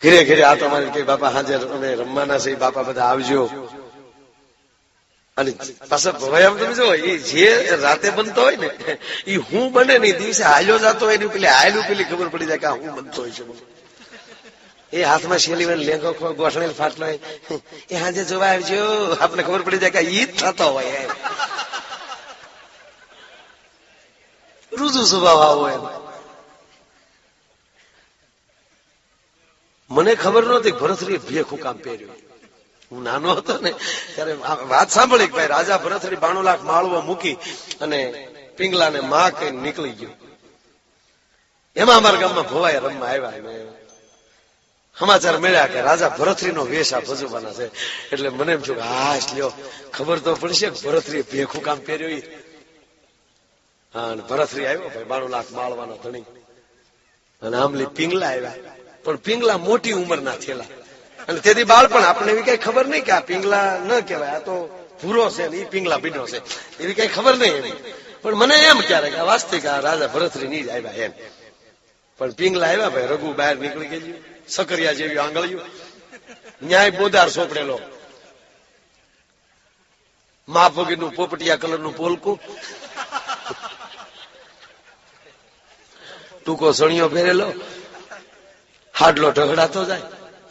ઘરે ઘરે આ તમારે કે બાપા હાજર અમે રમવાના છે, બાપા બધા આવજો. અને પાછા ભવાઈ તમે જો એ જે રાતે બનતો હોય ને એ હું બને ને દિવસે હાલ્યો જતો હોય ને પેલી હાલ્યું પેલી ખબર પડી જાય કે હું બનતો હોય છે. એ હાથમાં શેલી લેંગો ગોઠણેલ ફાટલો એ હાજે જોવા આવજો, આપને ખબર પડી જાય કે ઈ જ થતો હોય. રૂજુ સ્વભાવ આવો એમ. મને ખબર નહોતી ભરથરી ભેખું કામ પહેર્યું. હું નાનો હતો ને ત્યારે વાત સાંભળી ભાઈ રાજા ભરથરી 92 લાખ માળવો મૂકી અને પિંગલાને માં કઈ નીકળી ગયો. એમાં અમારા ગામમાં ભવાઈ રમવા આવ્યા. સમાચાર મળ્યા કે રાજા ભરથરીનો વેશ આ ભજવવાના છે. એટલે મને એમ થયું કે હાશ લ્યો ખબર તો પડશે કે ભરથરીએ ભેખું કામ પહેર્યું. હા, ભરથરી આવ્યો ભાઈ 92 લાખ માળવાનો ધણી. અને આમલી પિંગલા આવ્યા, પણ પિંગલા મોટી ઉંમરના થયેલા. અને તેથી બાળપણ આપણે એવી કઈ ખબર નહીં કે આ પિંગલા ન કહેવાય, આ તો ભૂરો છે ને એ પિંગલા પીનો છે, એવી કઈ ખબર નહીં એની. પણ મને એમ ક્યારેક આ વાસ્તવિક આ રાજા ભરથરી ની જ આવ્યા એમ. પણ પિંગલા આવ્યા ભાઈ, રઘુ બહાર નીકળી ગયું, સકરિયા જેવી આંગળીયું, ન્યાય બોદાર સોપડેલો, માફગીનું પોપટિયા કલરનું પોલકું, ટૂંકો સણિયો પહેરેલો, હાડલો ઢગડાતો જાય.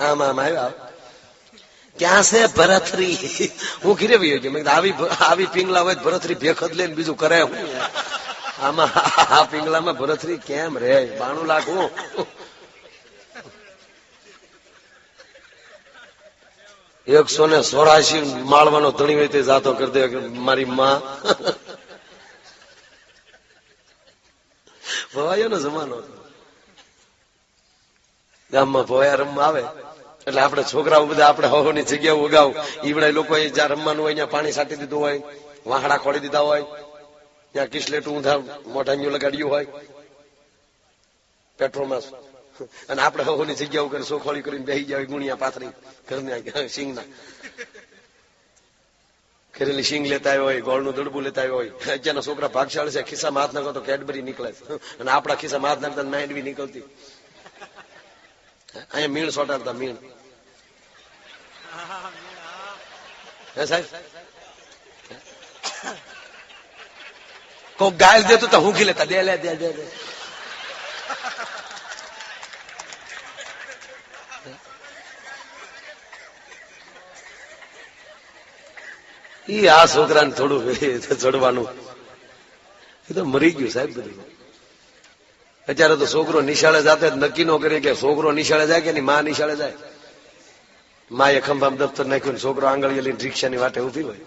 આમ આમ આવ્યા, ક્યાં છે ભરથરી? હું ઘીરે ગયો કે આવી પિંગલા હોય ભરથરી ભેખ જ લઈને બીજું કરે હું? આમાં આ પિંગલામાં ભરથરી કેમ રે? 92 લાખ હું. $184 માળવાનો ધણી હોય તે જાતો કરી દે મારી માં. ભવાયો નો જમાનો હતો. ગામમાં ભવાયા રમવા આવે એટલે આપણે છોકરાઓ બધા આપણે હોની જગ્યાઓ ઉગાવ. ઈવડા લોકો જ્યાં રમવાનું હોય ત્યાં પાણી છાંટી દીધું હોય, વાહડા ખોડી દીધા હોય, ત્યાં કિસલેટું ઊંધા મોઢાંગીઓ લગાડ્યું હોય પેટ્રોલમાં. અને આપણે હોની જગ્યાઓ કરી સોખોળી કરીને બેસી જાય, ગુણિયા પાથરી ઘરના સિંગના કરેલી સિંગ લેતા આવ્યો હોય, ગોળનું દડબું લેતા આવ્યો હોય. અત્યારના છોકરા ભાગશાળી છે, ખિસ્સામાં હાથ નાખો તો કેડબરી નીકળે, અને આપણા ખિસ્સામાં હાથ નાખતા નાઇન્ડવી નીકળતી. અહીંયા મીણ સોટાડતા મીણ. હે સાહેબ, કોક ગાયલ દેતો તો હું ખી લેતા, દે લે દે દે. ઈ આ છોકરાને થોડું ચડવાનું એ તો મરી ગયું સાહેબ બધું. અત્યારે તો છોકરો નિશાળે જાતે નક્કી નો કરે કે છોકરો નિશાળે જાય કે ની માં નિશાળે જાય. માએ ખંભામાં દફતર નાખ્યું, છોકરો આંગળીએ લઈને રિક્ષાની વાટે ઉભી હોય,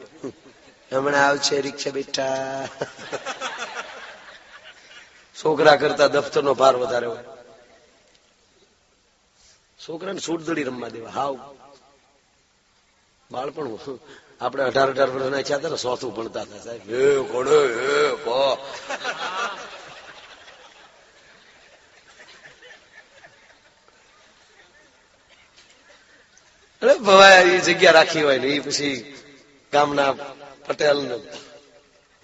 હમણાં આવશે રિક્ષા બેટા. છોકરા કરતા દફતરનો ભાર વધારે હોય. છોકરાને છૂટદડી રમવા દેવા. હાવ બાળપણ. આપણે 18 વર્ષના થયા હતા ને, 100 ભણતા હતા સાહેબ. હે કોડે હે કો. અરે ભવાય એ જગ્યા રાખી હોય ને એ પછી ગામના પટેલ ને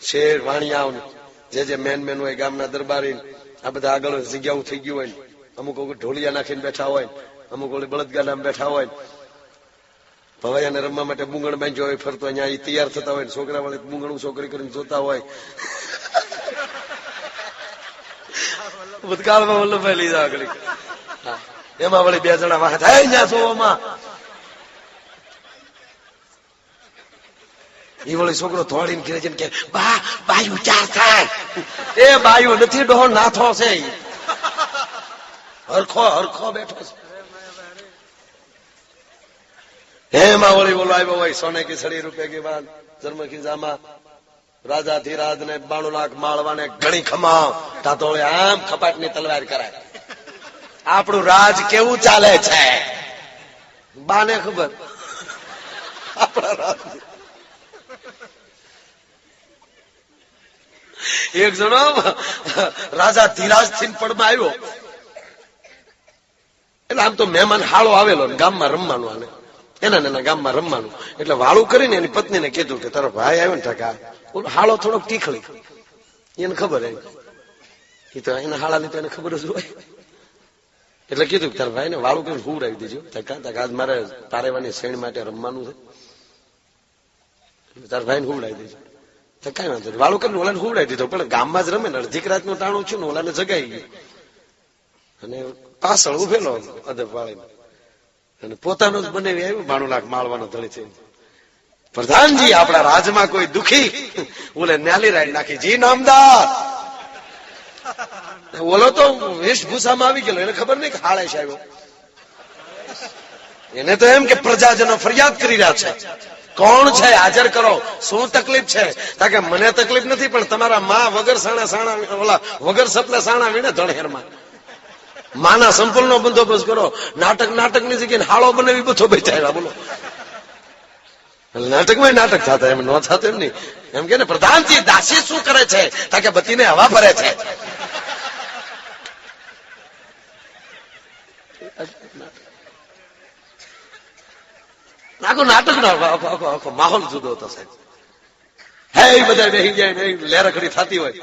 શેર વાણિયા જે મેન મેન હોય, ગામના દરબારી, આ બધા આગળ જગ્યાઓ થઈ ગયું હોય. અમુક ઢોલિયા નાખીને બેઠા હોય, અમુક ઓલી બળદગાડામાં બેઠા હોય. ભવાયાને રમવા માટે બુંગણ બાંધ્યો હોય ફરતો, અહીંયા એ તૈયાર થતા હોય, છોકરા વાળે બુંગણું છોકરી કરીને જોતા હોય. ભૂતકાળમાં વલ્લભભાઈ લીધા આગળ એમાં વળી 2 જણા વાહ થાય ત્યાં સોવામાં. એ વળી છોકરો થોડીને ઘરે જઈને કે બા બાયું ચાર થાય. એ બાયું નથી, ડોહો નાથો છે, હરખો હરખો બેઠો છે. એમાં વળી બોલો આવ્યો હોય, સોને કી સડી રૂપે કી બાદ જન્મ કી જામા, રાજા ધીરાજ ને 92 લાખ માળવાને ઘણી ખમાવ. તા તો આમ ખપાટ ની તલવાર કરાય. આપણું રાજ કેવું ચાલે છે બાને ખબર. આપણા રાજ એક જણો રાજા ધીરાજ થી પડમાં આવ્યો. એટલે આમ તો મહેમાન હાળો આવેલો, ગામમાં રમવાનું, આને એના ગામમાં રમવાનું. એટલે વાળું કરીને એની પત્નીને કીધું કે તારો ભાઈ આવ્યો ને ટકા હાળો થોડોક ટીખળી. એને ખબર એ તો એના હાળાની તો એને ખબર જ હોય. એટલે કીધું તારા ભાઈ ને વાળું કરીને હુવડાવી દેજો. આજ મારે તારેવાની શ્રેણી માટે રમવાનું છે, તારા ભાઈ ને હુવડાવી દેજો. તો કઈ વાંધો નહીં, વાળું કરીને ઓલાને હુવડાવી દીધો. પણ ગામમાં જ રમે ને અડધી રાત નું ટાણું છું ને ઓલાને જગાઈ ગયું અને પાછળ ઉભેલો અદબ વાળીને અને પોતાનો જ બનાવી આવ્યું 92 લાખ માળવાનો ધળી છે. પ્રધાનજી આપણા રાજમાં કોઈ દુખી ઓલે ન્યાલી રાઈડ નાખી, જી નામદાર. ઓલો તો વેશભૂષામાં આવી ગયેલો, એને ખબર નહીં કે હાળે છે આવ્યો. એને તો એમ કે પ્રજાજનો ફરિયાદ કરી રહ્યા છે, કોણ છે હાજર કરો, શું તકલીફ છે? તાકે મને તકલીફ નથી, પણ તમારા માં વગર સાણા ઓલા વગર સપલે સાણા વીણે ધણહેરમાં માના સંપૂર્ણ નો બંદોબસ્ત કરો. નાટક ની જગ્યાએ હાળો બનાવી બધો બેઠા. બોલો, નાટકમાં નાટક થતા, એમ ન થતું એમ નહીં. એમ કે ને પ્રધાનજી દાસી શું કરે છે? તાકે બતીને હવા ભરે છે. આખો નાટક નો આખો માહોલ જુદો હતો સાહેબ. હે બધા બેસી જાય, લેરકડી થતી હોય.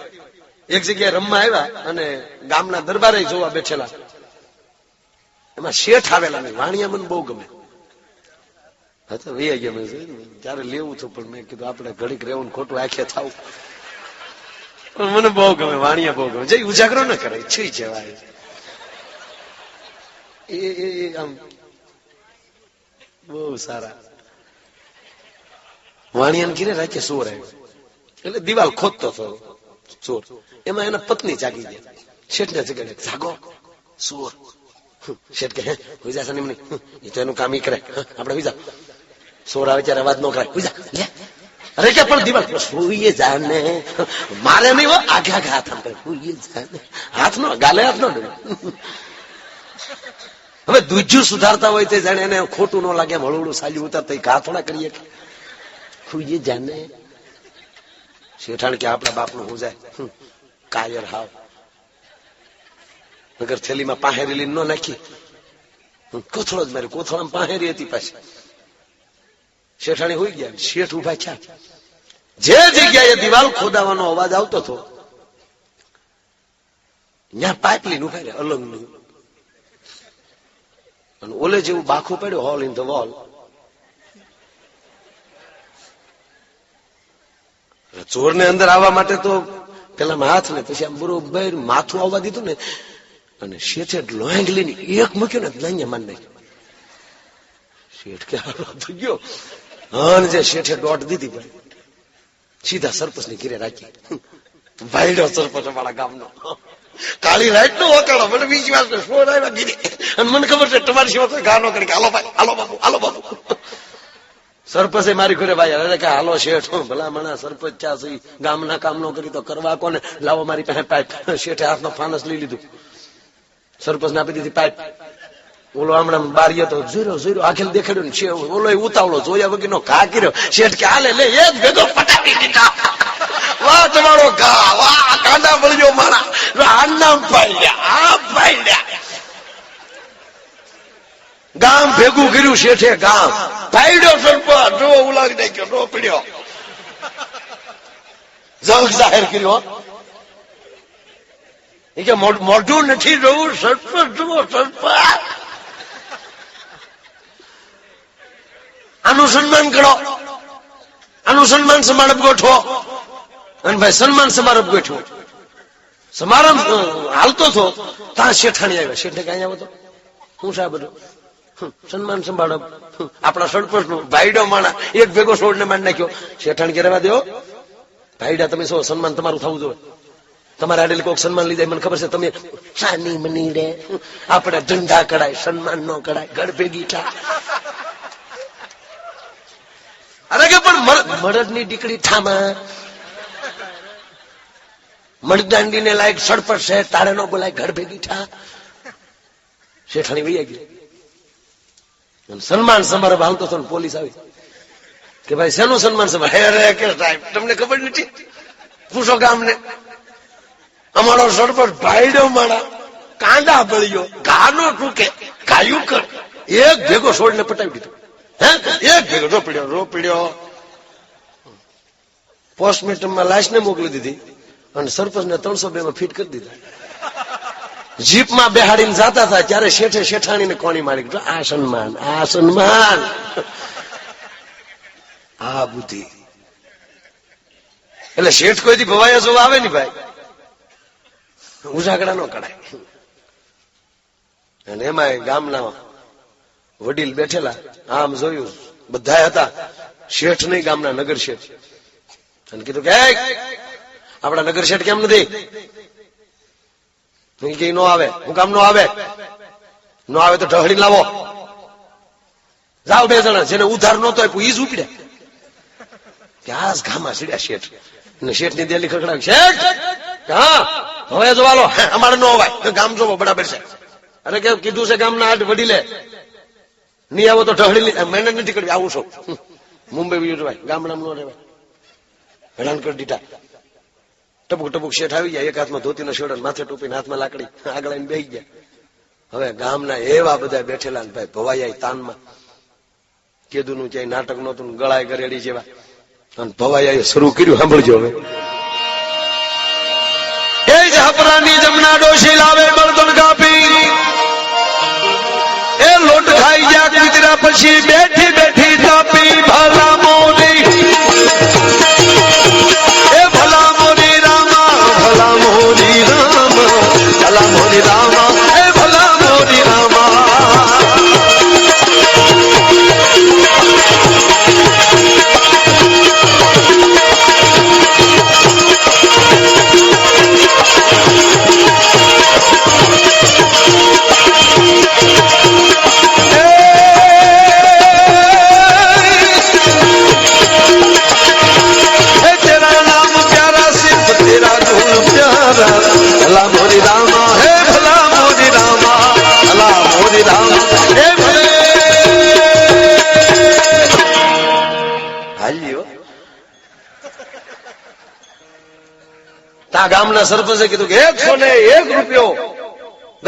એક જગ્યાએ રમવા આવ્યા અને ગામના દરબારે જોવા બેઠેલા. એમાં શેઠ આવેલા નહીં. વાણિયા મને બહુ ગમે. ત્યારે લેવું હતું, પણ મેં કીધું આપણે ઘડીક રહેવું ખોટું આંખે થવું. પણ મને બહુ ગમે, વાણિયા બહુ ગમે. જે ઉજાગરો ન કરે છી જવાય એ આમ બહુ સારા. વાણિયાને ઘીરે રાખે ચોર આવ્યો, એટલે દિવાલ ખોદતો હતો ચોર. એમાં એના પત્ની જાગી ગયા. શેઠને જગાડે, જાગો ચોર. શેઠ કે હોઈ જા સની, એ તો એનું કામ ઈ કરે, આપણે હોઈ જા. ચોર આવે ત્યારે અવાજ ન કરાય, હોઈ જા. અરે કે પણ દિવાલ સુઈએ જાને, મારે નહીં હો, આઘે આઘે હાથ આમ કરે, સુઈએ જાને. હાથ નો ગાલે હાથ નો ડરે. હવે દૂજ્યું સુધારતા હોય તે જાણે એને ખોટું ન લાગે, હળવડું સાલ્યું ઉતારતા ઘા થોડા કરીએ. સુઈએ જાને. શેઠાણ કે આપણા બાપનું હું જાય કાયર હાવ. નગર થેલીમાં પાહેરી લઈને ન નાખી, કોથળો જ મારી કોથળામાં પાહેરી હતી પાછી. શેઠાણી હોઈ ગયા, શેઠ ઉભા થયા. જે જગ્યાએ દિવાલ ખોદાવાનો અવાજ આવતો હતો ત્યાં પાઇપલીન ઉભા રહ્યા અલંગનું. અને ઓલે જેવું બાખું પડ્યું, હોલ ઇન ધ વોલ. ચોરને અંદર આવવા માટે તો પેલા હાથ ને પછી આમ બરોબર માથું આવવા દીધું ને, અને શેઠે લોંગ લઈને એક મૂક્યો ને લઈને માન નાખ્યો. શેઠ કે થઈ ગયો. અને જે શેઠે દોટ દીધી ભાઈ સીધા સરપંચ ની ઘીરે રાખી. ભાઈડો સરપંચ અમારા ગામનો, કાળી લાઈટ નો વકાળો. મને વિશ્વાસ ને ફોન આવ્યા ગીરી, અને મને ખબર છે તમારી સિવાય કોઈ ગા ન કરી કે હાલો ભાઈ, હાલો બાપુ, હાલો બાપુ. સરપંચે મારી ઘરે ભાઈ અરે કે હાલો શેઠ, ભલા મણા સરપંચ ચા ગામના કામ નો કરી તો કરવા કોને, લાવો મારી પાસે પાઇપ. શેઠે હાથનો ફાનસ લઈ લીધું, સરપંચ ને આપી દીધી પાઇપ. ઓલો હમણાં બારીએ તો જોયો આખેલ દેખાડ્યું ને છે, ઓલો ઉતાવળો જોયા વગર નો ઘા કર્યો. શેઠ કે હાલે લે એક ભેગો પટાવી દીધા. વાહ તમારો ઘા, વાહ કાંડા બળ્યો મારા, આ નામ પાડ્યા, આ પાડ્યા. ગામ ભેગું કર્યું શેઠે, ગામ પાડ્યો સરપંચ. જો ઉલાવી નાખ્યો, નો પીડ્યો, જંગ જાહેર કર્યો. એ કે મોઢું નથી જોવું, સરપંચ જુઓ સરપંચ. આનું સન્માન કરો, આનું સન્માન સમારંભ ગોઠવો. અને ભાઈ સન્માન સમારંભ ગોઠવો. સમારંભ હાલતો હતો ત્યાં શેઠાણી આવ્યા. શેઠે કઈ આવ્યો હતો, હું સાહેબ બધું સન્માન સમારંભ આપણા સરપંચ નું. ભાઈડો માણા એક ભેગો સોળને મારી નાખ્યો. શેઠાણી કે રહેવા દો ભાઈડા, તમે શું સન્માન તમારું થવું જોઈએ? તમારે આડેલી કોઈક સન્માન લીધા મને ખબર છે, તમે સાની મની રે, આપણે ઝંડા કઢાય, સન્માન નો કઢાય, ઘર ભેગી થા. અરે કે પણ મળદ ની દીકરી ઠામા, મણદાંડી ને લાયક સડપટ છે, તારે નો બોલાય, ઘર ભેગી થા. શેઠાણી વૈયા ગઈ. સન્માન સમારંભ હાલતો હતો, પોલીસ આવી કે ભાઈ શેનું સન્માન સમારંભ? હે રે કે સાહેબ તમને ખબર નથી, પૂછો ગામને. અમારો સરપંચ ભાઈડો માણા, કાંડા બળ્યો, ઘાનો ટૂકે, ગાયું કર, એક ભેગો છોડને પટાવી દીધો. હે એક ભેગો રોપડ્યો. પોસ્ટમોર્ટમમાં લાશ ને મોકલી દીધી અને સરપંચ ને 302 માં ફીટ કરી દીધા. જીપમાં બેહાડીને જતા હતા ત્યારે શેઠે શેઠાણીને કોણી મારી કીધું આ સન્માન આ સન્માન. આ બુદ્ધિ. એટલે શેઠ કોઈથી ભવાયા જોવા આવે ને ભાઈ, ઉજાગડા નો કરાય. અને એમાં ગામના વડીલ બેઠેલા, આમ જોયું બધા હતા, શેઠ નહીં ગામના નગર શેઠ. અને કીધું કે આપડા નગર શેઠ કેમ નથી? કે નો આવે. હું કામ નો આવે? નો આવે તો ઢહડી લાવો. જાઓ બે જણા, જેને ઉધાર નતો આપ્યું ઈ જ ઉપડ્યા. કે આ ગામમાં સીડ્યા શેઠ. અને શેઠ ની દેલી ખખડાવી, શેઠ હા હવે જોવાલો અમારે નો અવાય, ગામ જોવો બરાબર છે. અરે કે કીધું છે ગામના આઠ વડીલે, નહીં આવો તો ઢહડી મહેનત નથી કરવી. આવું છું મુંબઈ બીજું રહેવાય, ગામડામાં નો રહેવાય. હેરાન કરી દીધા. ટપુક ટપુક શેઠ આવી ગયા, એક હાથમાં ધોતીનો શેડો, માથે ટોપીને હાથમાં લાકડી, આગળ આવીને બેસી ગયા. હવે ગામના એવા બધા બેઠેલા ભાઈ ભવાઈ તાનમાં. કેદુનું ક્યાંય નાટક નહોતું, ગળાય ગરેડી જેવા. અને ભવાઈ શરૂ કર્યું, સાંભળજો હવે. એ જ હપરાની જમના ડોશી લાવે બળદણ કાપી, એ લોટ ખાઈ ગયા કુતરા પછી બેઠી બેઠી તાપી. ભલા મોરી એ ભલા મોરી રામા, ભલા મોરી રામા, ભલા મોરી રામા, એ ભલા મોરી રામા. ભલા મોરી રામા, હે ભલા મોરી રામા, ભલા મોરી રામા, હે ભલે. હાલ્યો તા ગામના સરપંચે કીધું કે 101 રૂપિયો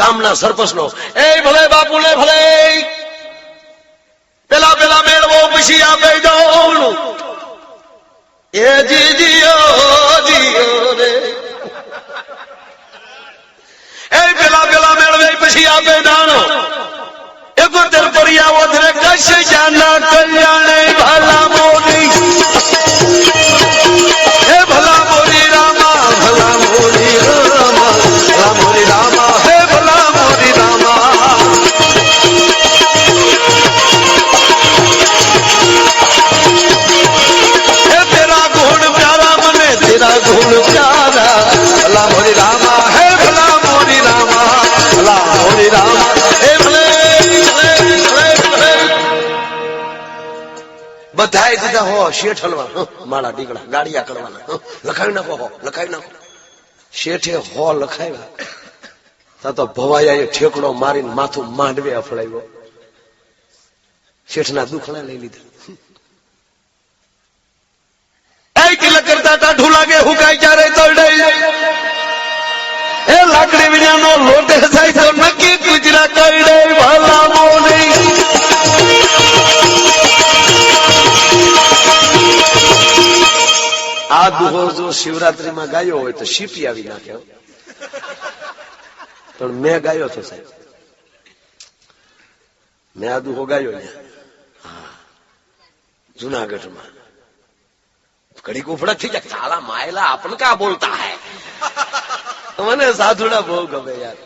ગામના સરપંચ નો. એ ભલે બાપુ ને ભલે, પેલા પેલા મેળવો પછી આપે દઉં. એ જીજીઓ જીઓ રે, એ પેલા પેલા મેળવે પછી આપે દાણો. 71 પરિયાવો ધરે કશે જાના કલ્યાણે. ભલા મોરી હે ભલા મોરી રામા, ભલા મોરી રામા, ભલા મોરી રામા, હે ભલા મોરી રામા. હે તેરા ગુણ પ્યારા મને, તેરા ગુણ પ્યારા. ભલા મોરી રામા, હે ભલા મોરી રામા, ભલા મોરી રામા, હે ભલે. બધાય દીધા હો શેઠ હલવા, માળા ડીગડા ગાડિયા કરવાના, લખાવી નાખો હો, લખાવી નાખો. શેઠે હો લખાવ્યા તો ભવાયા ઠેકડો મારીને માથું માંડવે અફળાવ્યો. શેઠના દુખણા લઈ લીધા. તિલક કરતા ટાઢું લાગે, હુકાય ક્યારે તરડાઈ. એ લાકડી વિનાનો લોટે જાય તો નક્કી કુતરા કરડે. ભલા મોરી આ દુહો જો શિવરાત્રીમાં ગાયો હોય તો શીપી આવી નાખે, પણ મેં ગાયો તો સાહેબ, મેં આ દુહો ગાયો જુનાગઢમાં. ઘડીક ઉફડક થઈ જાય, સાલા માયલા આપણ કા બોલતા હૈ. મને સાધુડા બહુ ગમે યાર,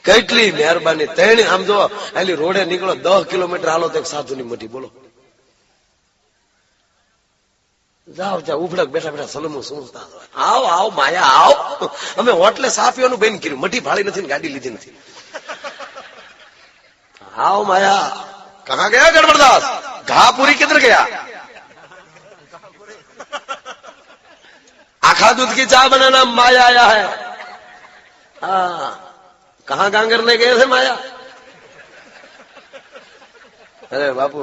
કેટલી મહેરબાની. તેણી આમ જો એલી રોડે નીકળો 10 કિલોમીટર હાલો તો એક સાધુની મઢી, બોલો. જાઓ જાઓ ઉફડક બેઠા બેઠા સલમું સુનતા, આવો આવો માયા આવો. અમે હોટલે સાફીઓનું બેન કર્યું, મઠી ફાળી નથી ને ગાડી લીધી નથી. આવો માયા. કહા ગયા ગડબડદાસ? ઘાપુરી કિધર ગયા? आखा दूध की चाय बनाना माया आया है. हाँ, कहाँ काम करने गए थे माया? अरे बापू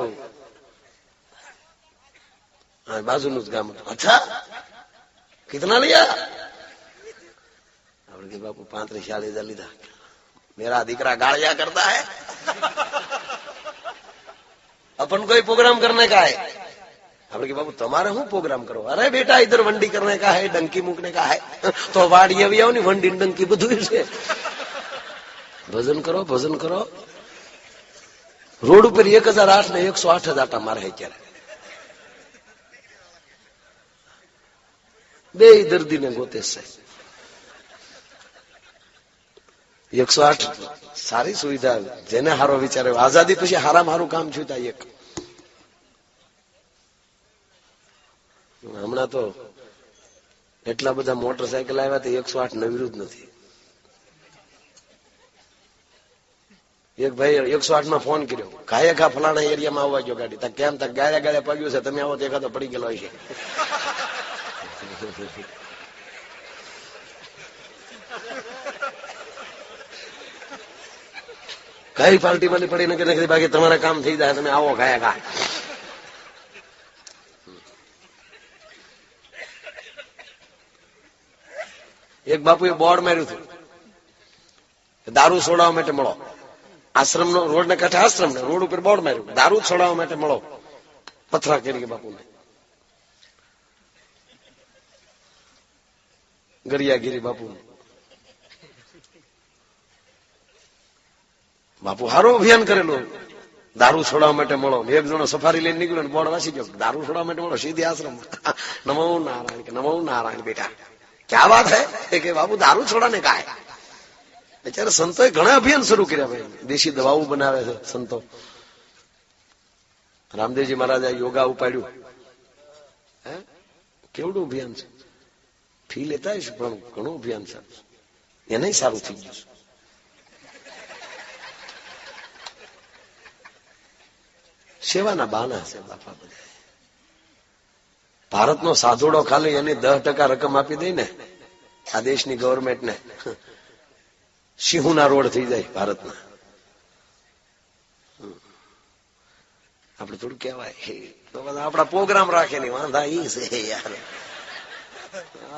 बाजू नु काम. अच्छा कितना लिया? बापू 35-40 लीधा. मेरा दीकरा गाड़िया करता है. अपन कोई प्रोग्राम करने का है. આપણે કે બાબू તમારે શું प्रोग्राम करो? अरे बेटा इधर वंडी करने का है, डंकी मूकने का है. तो वाड़ी આવી આવો ને વંડી ડંકી બધું છે. ભજન કરો, ભજન કરો. રોડ ઉપર 1008 ને 108 જ આટા મારે અત્યારે. બે દર્દીને ગોતે છે. 108 સારી સુવિધા, જેને હારો વિચારે. આઝાદી પછી હારામાં હારું કામ થયું તા એક. હમણાં તો એટલા બધા મોટરસાયકલ આવ્યા તો 108 નવીરું જ નથી. એક ભાઈ 108 માં ફોન કર્યો, ઘાયે ફલાણા એરિયામાં આવવા ગયો ગાડી. કેમ તક ગાયા ગાયા પગ્યું છે, તમે આવો તો એકાદો પડી ગયેલો છે. કઈ પાર્ટી માં પડી ને બાકી તમારા કામ થઈ જાય, તમે આવો ઘાયા ઘા. એક બાપુએ બોર્ડ માર્યું હતું, દારૂ છોડાવવા માટે મળો. આશ્રમ નો રોડ ને કાંઠે આશ્રમ ને રોડ ઉપર બોર્ડ માર્યું, દારૂ છોડાવવા માટે મળો. પથરા કરી બાપુને ગરિયાગીરી બાપુ. બાપુ હારો અભિયાન કરેલું, દારૂ છોડાવવા માટે મળો. એક જણો સફારી લઈને નીકળ્યો, બોર્ડ વાંચી ગયો, દારૂ છોડાવવા માટે મળો, સીધી આશ્રમ. નમો નારાયણ, કે નમો નારાયણ બેટા, ક્યા વાત હૈ કે બાપુ દારૂ છોડાને કા હૈ. અત્યારે સંતોએ ઘણા અભિયાન શરૂ કર્યા ભાઈ. દેશી દવાઓ બનાવે છે સંતો. રામદેવજી મહારાજે યોગા ઉપાડ્યું. કેવડું અભિયાન છે. ફી લેતા હશે પણ ઘણું અભિયાન છે. એને સારું થઈ ગયું છે. સેવાના બાના છે બાપા બધા. ભારતનો સાધુડો ખાલી એની 10% રકમ આપી દઈ ને આ દેશની ગવર્મેન્ટને, સિંહુના રોડ થઈ જાય ભારતના. આપડે થોડું કહેવાય તો બધા આપડા પ્રોગ્રામ રાખે નહીં, વાંધા ઈ છે યાર.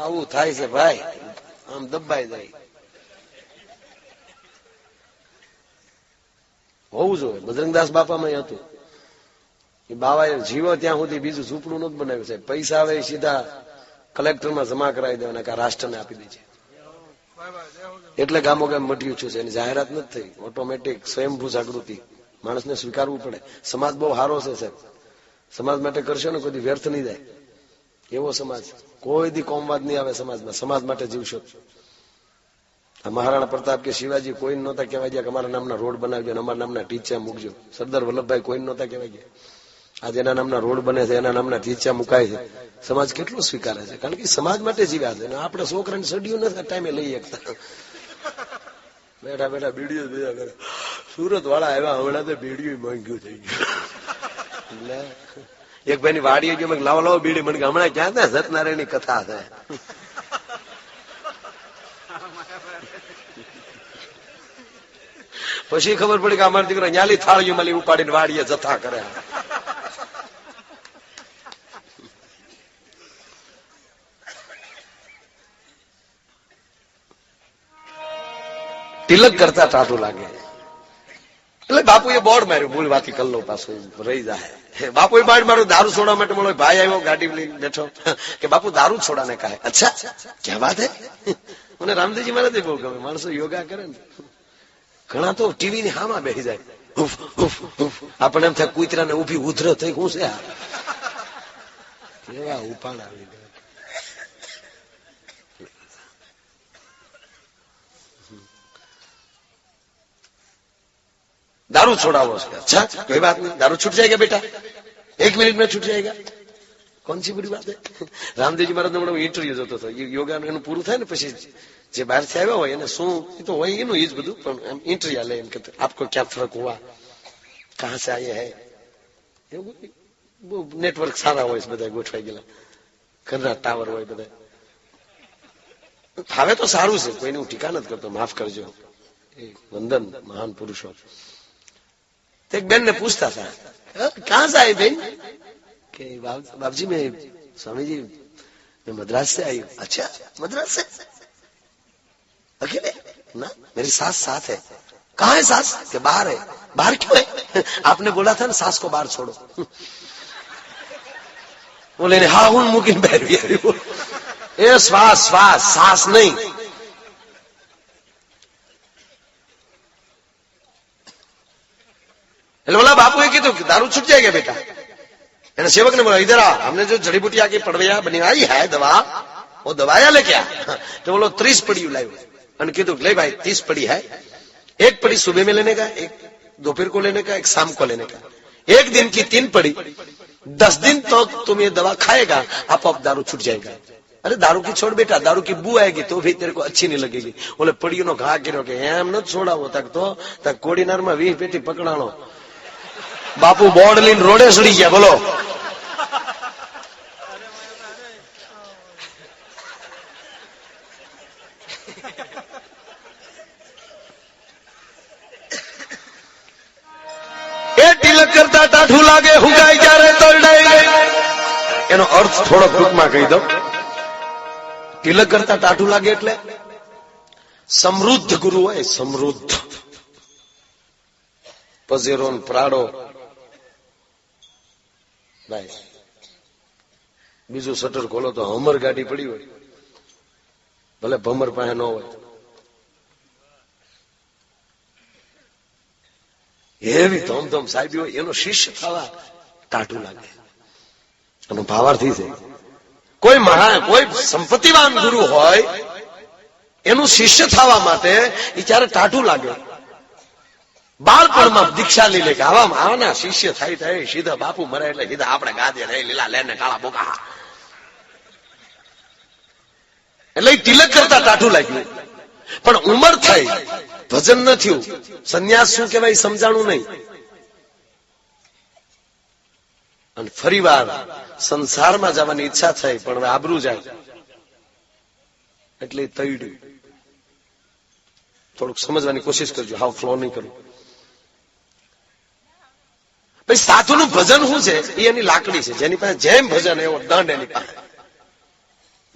આવું થાય છે ભાઈ, આમ દબાઈ જાય. હોવું જોઈએ. બજરંગદાસ બાપામાં હતું, એ બાવાએ જીવો ત્યાં સુધી બીજું ઝૂંપડું નથી બનાવ્યું છે. પૈસા આવે સીધા કલેક્ટરમાં જમા કરાવી દેવાના, કે રાષ્ટ્રને આપી દે છે. એટલે ગામો ગામ મટ્યું છે. એની જાહેરાત નથી થઈ. ઓટોમેટિક સ્વયંભૂ જાગૃતિ. માણસને સ્વીકારવું પડે. સમાજ બહુ સારો છે સાહેબ. સમાજ માટે કરશો ને કોઈ વ્યર્થ નહીં જાય એવો સમાજ. કોઈ દી કોમવાદ નહીં આવે સમાજમાં. સમાજ માટે જીવશો. મહારાણા પ્રતાપ કે શિવાજી કોઈ નહોતા કહેવાય ગયા કે અમારા નામના રોડ બનાવજો, અમારા નામના ટીચા મૂકજો. સરદાર વલ્લભભાઈ કોઈ નહોતા કહેવાય ગયા. આજે એના નામના રોડ બને છે, એના નામના ટીચા મુકાય છે. સમાજ કેટલું સ્વીકારે છે, કારણ કે સમાજ માટે જીવ્યા છે. આપણે છોકરાને સડ્યું નથી ટાઈમે લઈ શકતા. બેઠા બેઠા બીડીઓ બીજા કરે. સુરત વાળા આવ્યા હમણાં તો બીડીઓ મોંઘ્યું થઈ ગયું. એટલે એક ભાઈ ની વાડીએ ગયો, લાવો લાવો બીડી. મને હમણાં ક્યાં ત્યાં સત્યનારાયણ ની કથા છે. પછી ખબર પડી કે અમારા દીકરા ન્યાલી થાળીઓ માલી ઉપાડીને વાડીએ જથ્થા કરે. તિલક કરતા ટાટું લાગે. એટલે બાપુએ બોર્ડ માર્યું, ભૂલ વાતી કલ્લો પાછું રહી જાય. બાપુએ બોર્ડ માર્યું, દારૂ છોડવા માટે મળો. ભાઈ આવ્યો ગાડી લઈને બેઠો કે બાપુ દારૂ છોડાને કહે. અચ્છા ક્યાં વાત હે. મને રામદેવજી મહારાજ બહુ ગમે. માણસો યોગા કરે ને, ઘણા તો ટીવી ની હામાં બેસી જાય. આપણે એમ થાય કૂતરાને ઉભી ઉધર થઈ હું છે એવા ઉપાડ આવી ગયા. दारू छोड़ाओ उसका. अच्छा कोई बात नहीं, दारू छूट जाएगा बेटा, 1 मिनट में छूट जाएगा. कौन सी बुरी बात है. રામદેવજી મહારાજ ઇન્ટરવ્યુ જોતો હતો. યોગા એનું પૂરું થાય ને પછી જે બહારથી આવ્યા હોય એને શું તો હોય એનું એ જ બધું, પણ ઇન્ટરવ્યુ લે એમ કે આપકો ક્યાં ફરક હુઆ, કહાં સે આયે હૈ. એવું બહુ નેટવર્ક સારા હોય બધા ગોઠવાઈ ગયેલા, ઘરના ટાવર હોય બધા. હવે તો સારું છે, કોઈને હું ટીકા નથી કરતો, માફ કરજો. વંદન મહાન પુરુષો. एक बहन ने पूछता था कहां से आए बहन, कि बाबूजी मैं स्वामी जी मैं मद्रास से आई हूं. अच्छा मद्रास से अकेले ना, मेरी सास साथ है. कहाँ है सास, कि बाहर है. बाहर क्यों है, आपने बोला था ना सास को बाहर छोड़ो. બોલે હા હું મૂકીને બેઠી આવ્યું. એ શ્વાસ શ્વાસ શ્વાસ નહીં. એટલે બોલા બાપુએ કીધું કે દારૂ છૂટ જાયગા બેટા. એને सेवक ने बोला इधर आ, हमने जो जड़ी बूटी आके पड़वैया बनी आई है दवा, वो दवाया ले क्या? तो बोलो 30 पड़ी लाइव. અને કીધું ले भाई 30 पड़ी है, एक पड़ी सुबह में लेने का, एक दोपहर को लेने का, एक शाम को लेने का. एक दिन की 3 पड़ी, 10 दिन तो तुम ये दवा खाएगा, आप दारू छूट जाएगा. अरे दारू की छोड़ बेटा, दारू की बू आएगी तो भी तेरे को अच्छी नहीं लगेगी. बोले पड़ियों नो घा કર્યો કે એમ ન છોડાવો તક તો તક કોડીનારમાં 20 પેટી પકડાણો. બાપુ બોર્ડ લઈને રોડે સડી ગયા. બોલો એ તિલક કરતા ટાઠું લાગે હુકાઈ ક્યારે તરડાઈ ગઈ. એનો અર્થ થોડો ટૂંકમાં કહી દઉં. તિલક કરતા ટાઠું લાગે એટલે સમૃદ્ધ ગુરુ હોય, સમૃદ્ધ પઝેરો પ્રાડો ભાઈ. બીજું શટર ખોલો તો હમર ગાડી પડી હોય, ભલે ભમર પાસે ન હોય, એવી ધોમધોમ સાહેબી હોય, એનો શિષ્ય થવા ટાઢું લાગે. એનો ભાવાર્થી છે. કોઈ મહાન કોઈ સંપત્તિવાન ગુરુ હોય એનું શિષ્ય થવા માટે એ ત્યારે ટાઢું લાગે. બાળપણમાં દીક્ષા લઈ લે કે આવાના શિષ્ય થાય સીધા બાપુ મરે એટલે સીધા આપણે ગાદે રહે લીલા લેને કાળા બોકા. એટલે તિલક કરતા ટાઢું લાગ્યું. પણ ઉંમર થઈ, ભજન ન થયું, સંન્યાસ શું કહેવાય સમજાણું નહીં. અને ફરી વાર સંસારમાં જવાની ઈચ્છા થઈ, પણ હવે આબરૂ જાય એટલે તૈડ્યું. થોડુંક સમજવાની કોશિશ કરજો, હાવ ફ્લો નહીં કરું. ભાઈ સાધુનું ભજન શું છે? એ એની લાકડી છે. જેની પાસે જેમ ભજન એવો દંડ એની પાસે.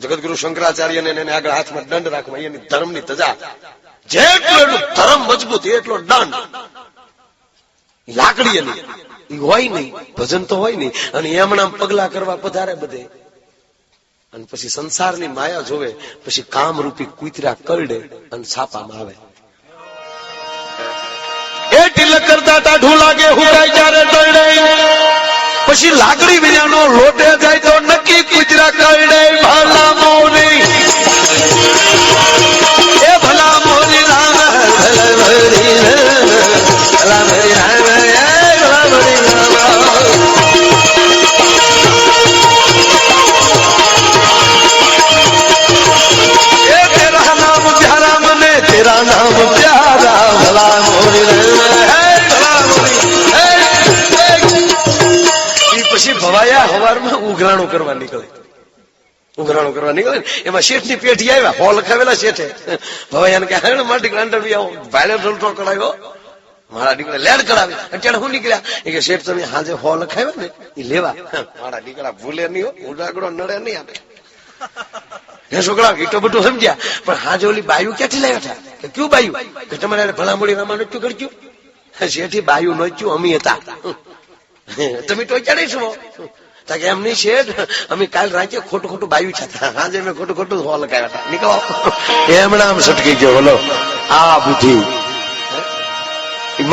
જગતગુરુ શંકરાચાર્ય ને એને આગળ હાથમાં દંડ રાખવા, એની ધર્મની તજા. જેટલો એટલું ધર્મ મજબૂત એટલો દંડ. લાકડી એની હોય નહીં, ભજન તો હોય નહીં. અને એમણા પગલા કરવા પધારે બધે. અને પછી સંસારની માયા જોવે, પછી કામરૂપી કુતરા કરડે અને છાપામાં આવે. એ તિલક કરતા ટાઢું લાગે હુકાઈ ક્યારે તરડે. પછી લાકડી વિનાનો લોટે જાય તો નક્કી કુતરા કરડે. ભલા મોરી એ ભલા મોરી રામ ભલા મોરી ભલા મોરી રામ ભલા મોરી રામ. એ તેરા નામ પ્યારા મને, તેરા નામ પ્યારા ભલા મોરી પછી ભવાયા હવારમાં ઉઘરાણું કરવા નીકળે. ઉઘરાણું કરવા નીકળે ને એમાં શેઠની પેઢી આવ્યા, હોલ લખાવેલા શેઠે. ભવાયાને કે હા મારા દીકરા અંડરવી આવો, ભાઈલે ઢોલટો કરાવ્યો, મારા દીકરા લેડ કરાવી. અત્યારે હું નીકળ્યા એ કે શેઠ તમે હાજે હોલ લખાવ્યો ને એ લેવા. મારા દીકરા ભૂલે નહીં હો, ઉડાગડો નડે નહીં આપે. હે છોકરા ઈટો બધું સમજ્યા, પણ હાજે ઓલી બાયુ ક્યાંથી લાવ્યા હતા? કે ક્યું બાયુ? કે તમારે ભલામણી રામા નચ્યું કરજો. શેઠી બાયુ નચ્યું અમી હતા, તમે તો ચડીશું કે એમ નહીં શેઠ, અમે કાલ રાતે ખોટું ખોટું બાયું છે, આજે મેં ખોટું ખોટું હોલ લગાવ્યા હતા, નીકળો. એમણે આમ સટકી ગયો. બોલો આ બુદ્ધિ.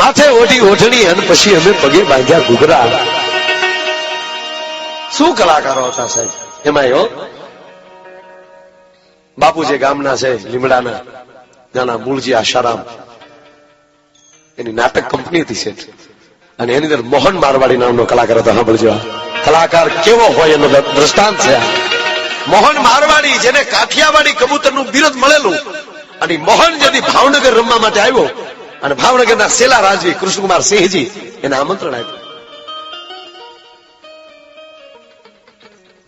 માથે ઓઢી ઓઢણી અને પછી અમે પગે બાંધ્યા ઘૂઘરા. શું કલાકારો હતા સાહેબ એમાં. એવો બાપુ જે ગામના છે લીમડાના, નાના મૂળજી આશારામ, એની નાટક કંપની હતી શેઠ. અને એની અંદર મોહન મારવાડી નામનો કલાકાર હતો. સાંભળજો, કલાકાર કેવો હોય એનો દ્રષ્ટાંત છે. મોહન મારવાડી, જેને કાઠિયાવાડી કબૂતરનું બિરુદ મળેલું. અને મોહન જેથી ભાવનગર રમવા માટે આવ્યો અને ભાવનગરના સેલા રાજવી કૃષ્ણકુમાર સિંહજી એને આમંત્રણ આપ્યું.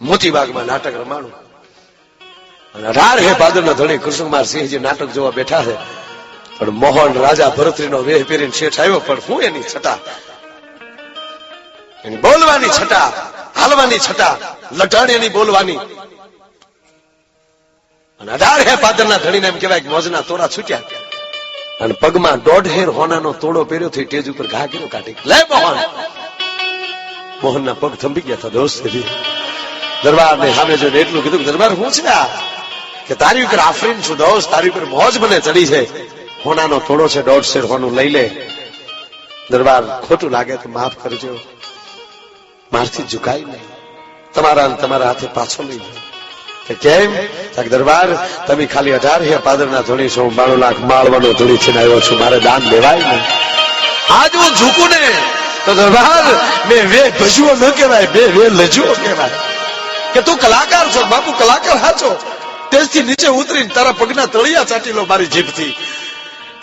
મોતીબાગમાં નાટક રમાણું. અને 18 હે ભાદરના ધણી કૃષ્ણકુમાર સિંહજી નાટક જોવા બેઠા છે. પણ મોહન રાજા ભરતરીનો વેહ પહેરીને શેઠ આવ્યો. પણ શું એની છટા, એની બોલવાની છટા, હાલવાની છટા, લટાણી એની બોલવાની. અને 18 હે ભાદરના ધણીને એમ કહેવાય કે મોજના તોરા છૂટ્યા. અને પગમાં 1.5 હેર હોનાનો તોડો પહેર્યો થઈ, ટેજ ઉપર ઘા કર્યો કાઢી. લે મોહન. મોહનના પગ થંભી ગયા હતા દોસ્ત. દરબાર ને સામે જોઈને એટલું કીધું, દરબાર હું છે આ કે તારી ઉપર આફરીન છું દોસ્ત, તારી ઉપર મોજ મને ચડી છે, હોનાનો થોડો છે, 1.5 શેર હોનું લઈ લે. દરબાર ખોટું લાગે તો માફ કરજો, મારથી ઝુકાય નહીં, તમારા હાથે પાછો લઈ જાઓ. કે કેમ? દરબાર તમે ખાલી 18 પાદરના ધોણી છો, 92 લાખ માળવાનો ધોણી છે આવ્યો છું, મારે દાન દેવાય નહીં. આજ હું ઝૂકું ને તો દરબાર મેં વે ભજવો ન કહેવાય, વે લજવો કહેવાય. કે તું કલાકાર છો બાપુ, કલાકાર હાચો, સ્ટેજથી નીચે ઉતરીને તારા પગના તળિયા ચાટી લો મારી જીભથી,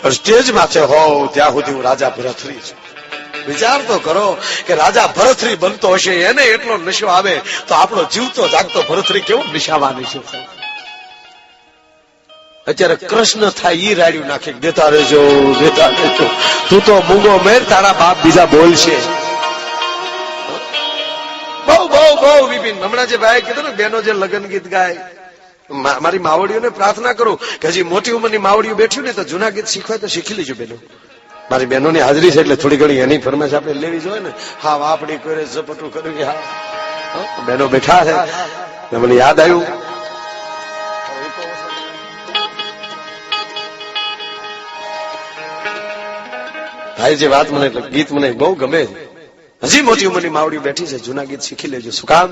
પણ સ્ટેજ માથે હોવ ત્યાં સુધી હું રાજા ભરથરી છું. વિચાર તો કરો કે રાજા ભરથરી બનતો હશે, એને એટલો નશો આવે તો આપણો જીવતો જાગતો ભરથરી કેવો નિશાવાની છે. અત્યારે કૃષ્ણ થાય ઈ રાડ્યું નાખે, દેતા રહેજો દેતા રહેજો, તું તો મૂંગો મેર, તારા બાપ બીજા બોલશે. બહુ બહુ બહુ વિપિન, હમણાં જે ભાઈ કીધું ને બેનો જે લગ્ન ગીત ગાય, મારી માવડીઓને પ્રાર્થના કરું કે હજી મોટી ઉંમરની માવડીઓ બેઠ્યું ને તો જૂના ગીત શીખવાય તો શીખી લેજો બેનો. મારી બહેનોની હાજરી છે એટલે થોડી ઘણી એની ફરમાઈશ આપણે લેવી જોઈએ ને. હા આપણી કરે ઝપટું કરવી, હા બહેનો બેઠા છે, મને યાદ આવ્યું ભાઈ જે વાત મને ગીત મને બહુ ગમે. હજી મોટી ઉંમરની માવડી બેઠી છે, જૂના ગીત શીખી લેજો. શું કામ?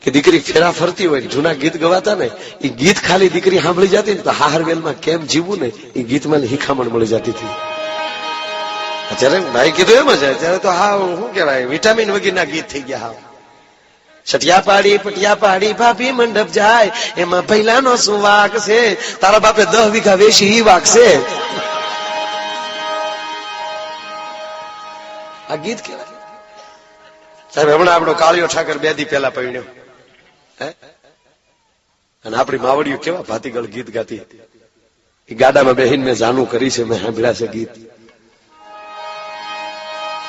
કે દીકરી ફેરા ફરતી હોય, જૂના ગીત ગવાતા ને એ ગીત ખાલી દીકરી સાંભળી જતી ને તો હાહરવેલમાં કેમ જીવવું ને એ ગીતમાં હિખામણ મળી જતી હતી. અત્યારે ભાઈ કીધું એમ છે, અત્યારે તો હા શું કેવાય વિટામિન વગેરેના ગીત થઈ ગયા. હા છટિયા પાડી પટિયા પાડી ભાભી મંડપ જાય, એમાં પહેલાનો શું વાક છે, તારા બાપે 10 વીઘા વેચી ઈ વાક છે. આ ગીત કેવાય સાહેબ. હમણાં આપણો કાળિયો ઠાકર 2 દી પહેલા પડ્યો, અને આપણી માવડીઓ કેવા ભાતીગળ ગીત ગાતી. એ ગાડામાં બેહીને મેં જાણું કરી છે, મેં સાંભળ્યા છે ગીત.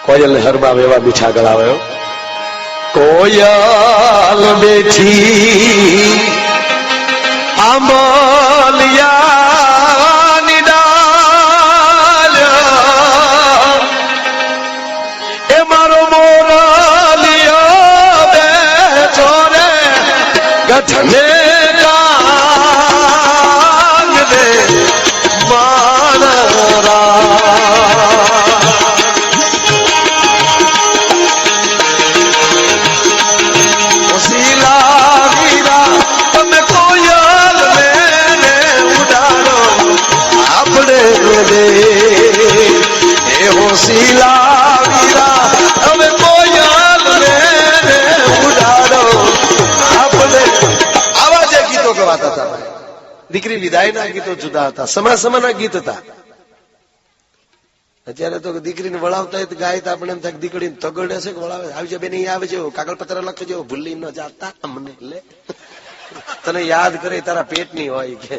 કોયલ ને હરબા એવા મીઠા ગળાવ્યો, કોયલ બેઠી આંબલિયાની ડાલ, એ મારો મોરલિયો બેઠો રે ગઠને કાંગ દે માણરા. દીકરી વિદાયના ગીતો જુદા હતા, સમાના ગીત હતા. અત્યારે તો દીકરીને વળાવતા ગાય તો આપણે એમ થાય દીકરીને તગડે છે કે વળાવે, આવજો બેન આવે છે, કાગળ પત્ર લખજો, ભૂલી ન જાતા અમને લે, તને યાદ કરે તારા પેટની હોય. કે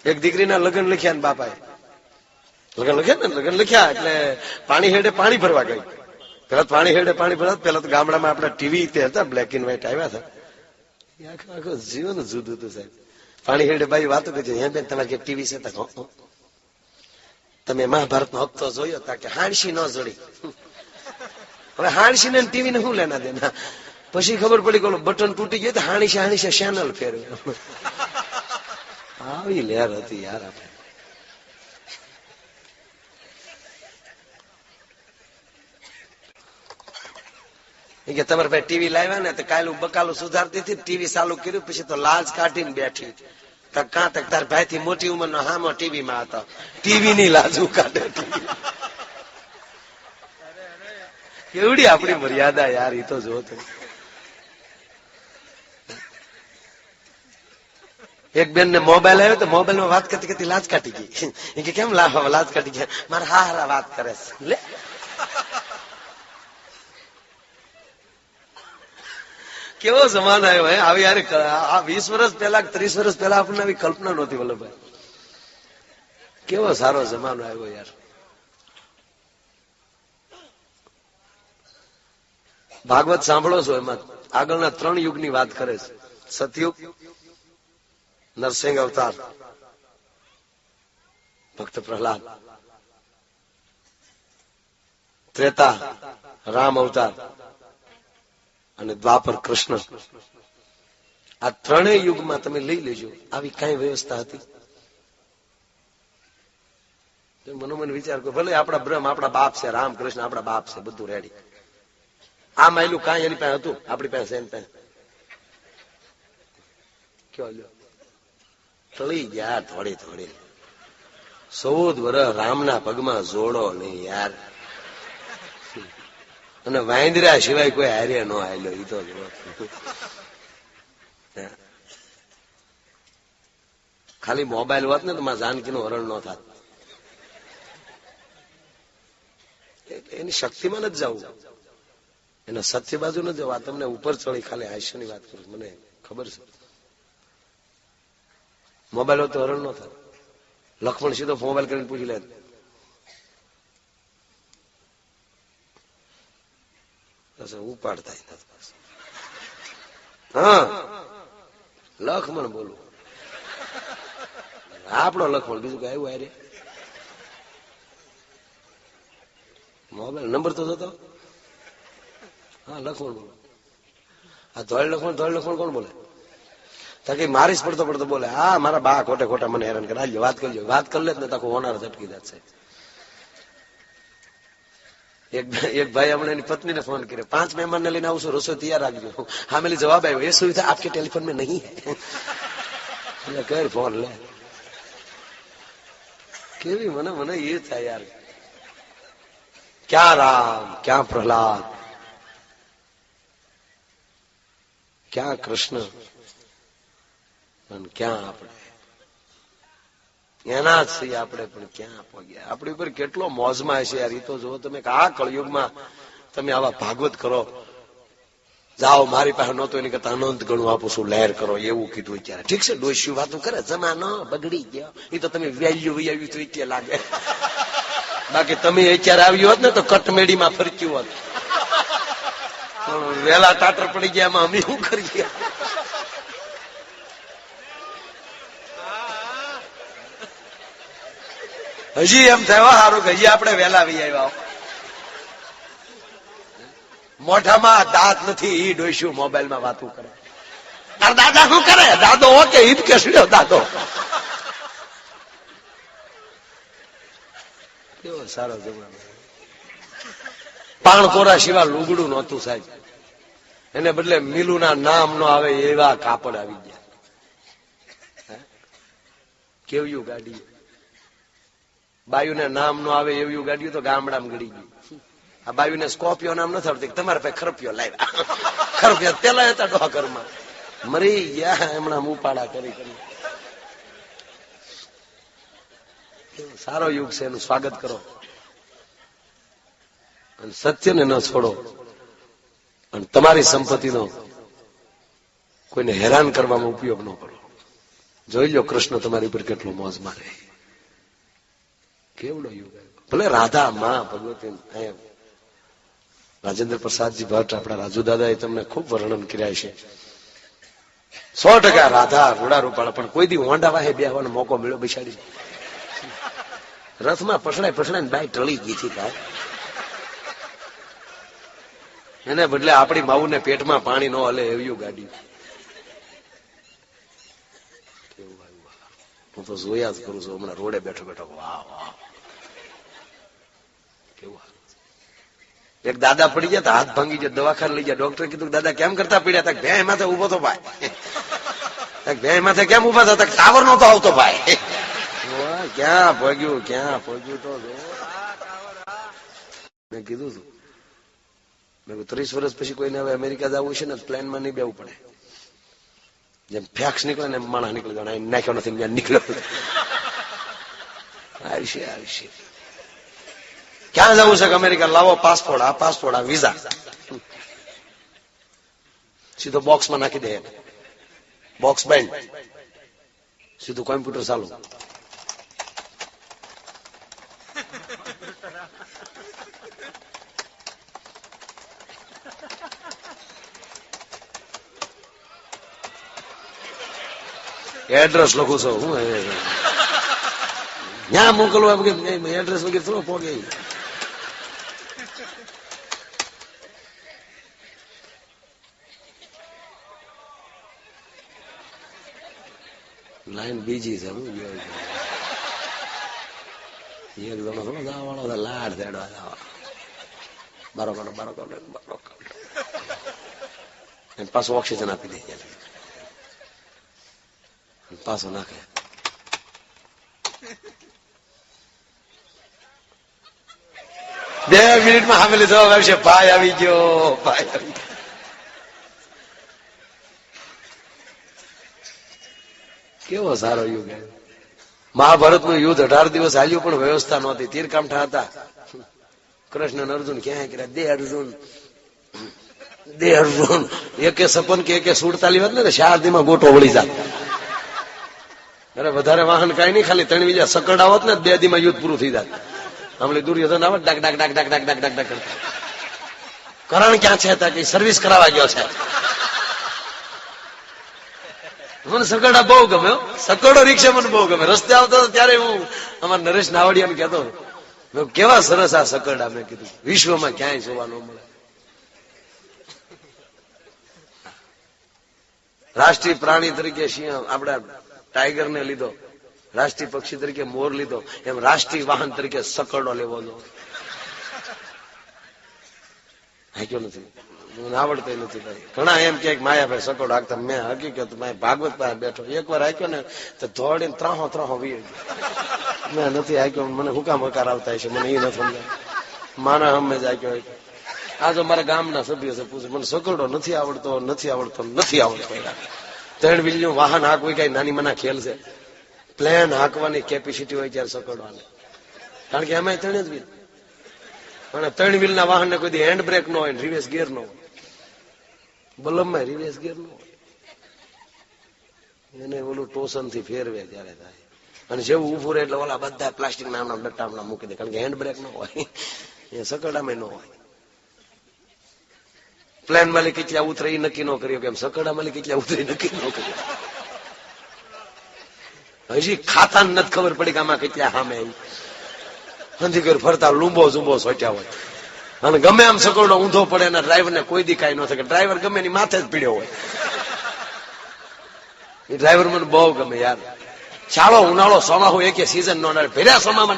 એક દીકરીના લગ્ન લખ્યા ને બાપાએ લગ્ન લખ્યા એટલે પાણી હેડે પાણી ભરવા ગઈ. પેલા પાણી હેડે પાણી ભરવા, પેલા તો ગામડામાં આપણા ટીવી હતા, બ્લેક એન્ડ વ્હાઈટ આવ્યા હતા. આખું જીવન જુદું હતું સાહેબ. પાણી હેડે ભાઈ વાતો કરજો, હે બેન તમારે કે ટીવી છે? તમે મહાભારત નો હપ્તો જોયો તા? કે હાણસી ન જોડી. હવે હાણસી ને ટીવી ને શું લેના દેના? પછી ખબર પડી કે બટન તૂટી ગયું તો હાણીસે ચેનલ ફેરવ્યો. આવી લહેર હતી યાર. આપણે કે તમારે ભાઈ ટીવી લાવ્યા ને તો કાલું બકાલું સુધારતી હતી, ટીવી ચાલુ કર્યું, પછી તો લાજ કાઢીને બેઠી. કાં તક તાર ભાઈ થી મોટી ઉંમરનો હામો ટીવી માં હતો, ટીવી ની લાજુ કાઢે. કેવડી આપણી મર્યાદા યાર, એ તો જોતો. એક બેન ને મોબાઈલ આવ્યો તો મોબાઈલ માં વાત કરતી કરતી લાજ કાઢી ગઈ. એ કે કેમ લાજ કાઢી ગયા? મારા હારા વાત કરે છે લે. કેવો જમાનો આવ્યો હે આવી યાર. આ 20 વર્ષ પહેલા 30 વર્ષ પહેલા આપણને આવી કલ્પના નહોતી વલ્લભભાઈ. કેવો સારો જમાનો આવ્યો યાર. ભાગવત સાંભળો છો, એમાં આગળના 3 યુગની વાત કરે છે. સતયુગ, નરસિંહ અવતાર, ભક્ત પ્રહલાદ, ત્રેતા રામ અવતાર, અને દ્વાપર કૃષ્ણ. આ ત્રણેય યુગમાં તમે લઈ લેજો, આવી કઈ વ્યવસ્થા હતી? મનોમન વિચાર કરો, ભલે આપણા બ્રહ્મ આપણા બાપ છે, રામકૃષ્ણ આપણા બાપ છે, બધું રેડી. આ માયલું કાંઈ એની પાસે હતું? આપણી પાસે એની પાસે કયો લ્યો તળી ગયા થોડી થોડી. 14 વર્ષ રામના પગમાં જોડો નહીં યાર, અને વાંદરા સિવાય કોઈ હારે ન હાલ્યો. ઈ તો ખાલી મોબાઈલ હોત ને તો મારા જાનકીનું હરણ ન થાત. એની શક્તિમાં નથી જવું, એના સત્ય બાજુ ન જવું. આ તમને ઉપર ચડી ખાલી હાસ્યની વાત કરું, મને ખબર છે. મોબાઈલ હોત તો હરણ ન થાય. લક્ષ્મણ સીધો મોબાઈલ કરીને પૂછી લે, ઉપાડ થાય. હા લક્ષ્મણ બોલું, આપણો લક્ષ્મણ, બીજું કઈ આવ્યું આરે મોબાઈલ નંબર તો થતો. હા લક્ષ્મણ બોલો. આ ધોળ લક્ષ્મણ કોણ બોલે? તાકી મારીશ પડતો પડતો બોલે, હા મારા બા ખોટે ખોટા મને હેરાન કરે, હાલ વાત કરજો. વાત કરી લે ને તાકો હોનાર ઝટકી જાત છે. એક ભાઈ હમણાં એની પત્નીને ફોન કર્યો, 5 મહેમાનને લઈને આવું છું, રસોઈ તૈયાર રાખજો. હા મેલી જવાબ આવ્યો, એ સુવિધા આપકે ટેલિફોન में नहीं है. એટલે કર ફોન લે. કેવી મને એ થાય યાર, ક્યાં રામ, ક્યાં પ્રહલાદ, ક્યાં કૃષ્ણ, અને ક્યાં આપણે એના જ છીએ. આપણે પણ ક્યાં પહોંચ્યા? આપણી ઉપર કેટલો મોજમાં હશે યાર. એ તો જુઓ તમે કે આ કળયુગમાં તમે આવા ભાગવત કરો, જાઓ મારી પાસે નહોતો એની કરતા અનંત ગણું આપું છું, લહેર કરો, એવું કીધું અત્યારે. ઠીક છે ડોસ્યું વાતું કરે, જમાનો બગડી ગયો, એ તો તમે વેલ્યુ વૈયાવ્યું તો એટલે લાગે. બાકી તમે અત્યારે આવ્યું હોત ને તો કટમેડીમાં ફરક્યું હોત. પણ વેલા ટાટર પડી ગયા, એમાં અમે શું કરીએ? હજી એમ થયો સારું કે હજી આપણે વેલા આવી આવ્યા. મોઢામાં દાંત નથી, ઈ ડોસ્યું મોબાઈલમાં વાતું કરે. દાદા શું કરે? દાદો ઓકે ઈદ કે શું દાદો? કેવો સારો જમાનો. પાણ કોરા સિવાય લુગડું નહોતું સાહેબ, એને બદલે મિલુના નામ નો આવે એવા કાપડ આવી ગયા. કેવ્યું ગાડી, બાયુને નામ નો આવે એવી ગાડીઓ તો ગામડામાં ગળી ગયું. આ બાયુને સ્કોર્પિયો નામ નથી આવડતી, તમારે પાસે ખરપિયો લાવ્યા. ખરપિયો પેલા હતા ડોકરમાં, મરી ગયા હમણાં મુપાડા કરી કરી. સારો યુગ છે, એનું સ્વાગત કરો અને સત્યને ન છોડો, અને તમારી સંપત્તિનો કોઈને હેરાન કરવામાં ઉપયોગ ન કરો. જોઈ લો કૃષ્ણ તમારી ઉપર કેટલો મોજ મારે. કેવડો યુગ. ભલે રાધા માં ભગવતી, રાજેન્દ્ર પ્રસાદજી ભટ્ટ આપણા રાજુ દાદા એ તમને ખૂબ વર્ણન કર્યા છે. 100% રાધા રૂડા રૂપાળા, પણ કોઈ દી હોંડા વાહે બેહવાનો મોકો મળ્યો બિચારી? રથમાં પછડાય બાઈ ટળી ગઈ હતી ભાઈ. એને બદલે આપણી માવુને પેટમાં પાણી ન હલે એવી ગાડી. હું તો જોયા જ કરું છું હમણાં રોડે બેઠો બેઠો. વાહ વાહ કેવું. એક દાદા પડી ગયા, હાથ ભાંગી ગયા, દવાખાને લઈ ગયા. ડોક્ટરે કીધું દાદા કેમ કરતા પીડ્યા? તક ભેં માથે ઉભો તો ભાઈ. ભેં માથે કેમ ઉભા થતા? ટાવર નતો આવતો ભાઈ. ક્યાં પગ્યું તો મેં કીધું તું, મેં 30 વર્ષ પછી કોઈને હવે અમેરિકા જવું છે ને પ્લેનમાં નહીં બેવું પડે. જેમ ફેક્સ નીકળે ને માણસ નીકળી જાય, નાખ્યો નથી નીકળ્યો. આવશે ક્યાં જવું છે કે અમેરિકા? લાવો પાસપોર્ટ, આ પાસપોર્ટ, આ વિઝા. સીધો બોક્સમાં નાખી દે, બોક્સ બેન્ડ, સીધું કોમ્પ્યુટર ચાલુ. એડ્રેસ લખું છું હું, ત્યાં મોકલવા એડ્રેસ વગેરે થોડો પોગે. લાઈન બીજી છે. હું ગયો એક જણો થોડો જવા વાળો લાડ તેડવા જવા બરોબર પાછું ઓક્સિજન આપી દે પાછો નાખે. બે મિનિટમાં સામેલી જવાબ આવશે, ભાઈ આવી ગયો, ભાઈ આવી ગયો. કેવો સારો યુગ. મહાભારત નું યુદ્ધ 18 દિવસ હાલ્યું પણ વ્યવસ્થા નહોતી. તીરકામઠા હતા. કૃષ્ણ અને અર્જુન ક્યાં કર્યા? દે અર્જુન એકે સપન કે એકે 47 વાત ને 4 દીમાં ગોટો વળી જાત. અરે વધારે વાહન કઈ નહીં, ખાલી 3 બીજા સકડ આવત ને 2 દીમાં યુદ્ધ પૂરું થઈ જાત. આમલી દુર્યોધન આવે ડાક ડાક ડાક ડાક ડાક ડાક ડાક ડાક કરતા. કરણ ક્યાં છે? કે સર્વિસ કરાવવા ગયો છે. મને સકડા બહુ ગમે, સકડો રિક્ષા મને બહુ ગમે. રસ્તે આવતો ત્યારે હું અમારા નરેશ નાવડિયાને કહેતો, કેવા સરસ આ સકડા. મેં કીધું વિશ્વમાં ક્યાંય જોવા ન મળે. રાષ્ટ્રીય પ્રાણી તરીકે સિંહ આપડા ટાઈગર ને લીધો, રાષ્ટ્રીય પક્ષી તરીકે મોર લીધો, એમ રાષ્ટ્રીય વાહન તરીકે સકડો લેવો જો. હાક્યો નથી, આવડતો નથી ભાઈ. ઘણા એમ કે માયાભાઈ સકડો હાકતા. મેં હકીકત ભાગવત પાસે બેઠો, એકવાર હાક્યો ને તો દોડીને ત્રાહો વી મેં નથી હાક્યો. મને હુકામ હકાર આવતા છે, મને એ નથી સમજાય. માના હમે જ હાક્યો. આ જો મારા ગામના સભ્યો છે, પૂછે મને સકડો નથી આવડતો. 3 વ્હીલનું વાહન હાંકવું કઈ નાની મના ખેલ છે? પ્લેન હાંકવાની કેપેસિટી હોય ત્યારે સકડવાની. કારણ કે એમાં 3 જ વ્હીલ, અને 3 વ્હીલના વાહન ને કોઈ હેન્ડ બ્રેક ન હોય, રિવેસ ગિયર ન હોય. બલમમાં રિવેસ ગિયર ન હોય. એને ઓલું ટોસન થી ફેરવે ત્યારે થાય. અને જેવું ઉભું રહે એટલે ઓલા બધા પ્લાસ્ટિક નામના ડટ્ટા મૂકી દે, કારણ કે હેન્ડ બ્રેક ન હોય. એ સકડામાં ન હોય. પ્લેન માલિક કેટલા ઉતરે એ નક્કી ન કર્યો, કેમ સકડા માલિક કેટલા ઉતરે નક્કી ન કર્યો. હજી ખાતા નથી ખબર પડી કે આમાં કેટલા સામે નથી કર્યું. ફરતા લૂંબો ઝુંબો સોચ્યા હોય, અને ગમે આમ સકડો ઊંધો પડે એના ડ્રાઈવર ને કોઈ દી કાંઈ ન થાય. ડ્રાઈવર ગમે એની માથે જ પીડ્યો હોય. એ ડ્રાઈવર મને બહુ ગમે યાર. ચાલો ઉનાળો સોમાહો એક સીઝન નો ભેર્યા સોમામાં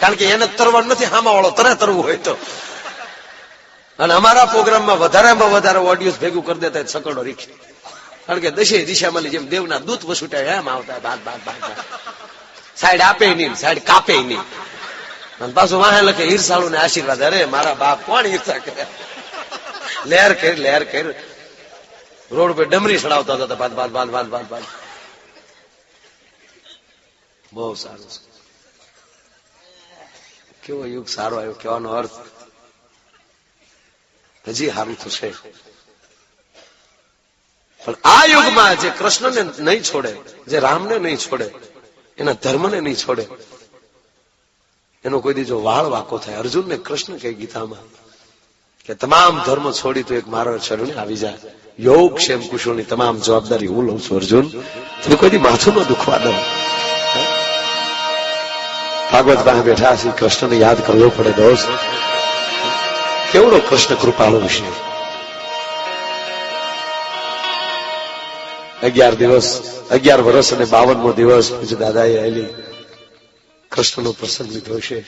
કારણ કે એને તરવાનું નથી, હામા વાળો તરવું હોય તો. અને અમારા પ્રોગ્રામમાં વધારેમાં વધારે ઓડિયન્સ ભેગું કરી દેતા સકડો રિક્ષા. કારણ કે દશે દિશામાં જેમ દેવના દૂત વસુટાય એમ આવતા. સાઈડ આપે નહીં, સાઈડ કાપે નહીં. અને પાછું વાહે લખે ઈર્ષાળુ ને આશીર્વાદ. અરે મારા બાપ કોણ ઈર્ષા કરે? લહેર કરી રોડ પર ડમરી ચડાવતા હતા. બાદ બહુ સારું. કેવો યુગ સારો આવ્યો. કહેવાનો અર્થ હજી સારું થશે. પણ આ યુગમાં જે કૃષ્ણને નહીં છોડે, જે રામને નહીં છોડે, એના ધર્મને નહીં છોડે, એનો કોઈ દી જો વાળ વાકો થાય. અર્જુનને કૃષ્ણ કહે ગીતામાં કે તમામ ધર્મ છોડી તો એક મારો શરણે આવી જાય. યોગ ક્ષેમ કુશળની તમામ જવાબદારી હું લઉં છું. અર્જુન તમે કોઈ દી માથું ન દુખવા દો. ભાગવત પાસે બેઠા શ્રી કૃષ્ણને યાદ કરવો પડે દોસ્ત. કેવડો કૃષ્ણ કૃપાળુ વિશે. 11 વર્ષ અને 52મો દિવસ પૂજ્ય દાદાએ આવેલી કૃષ્ણનો પ્રસંગ લીધો છે.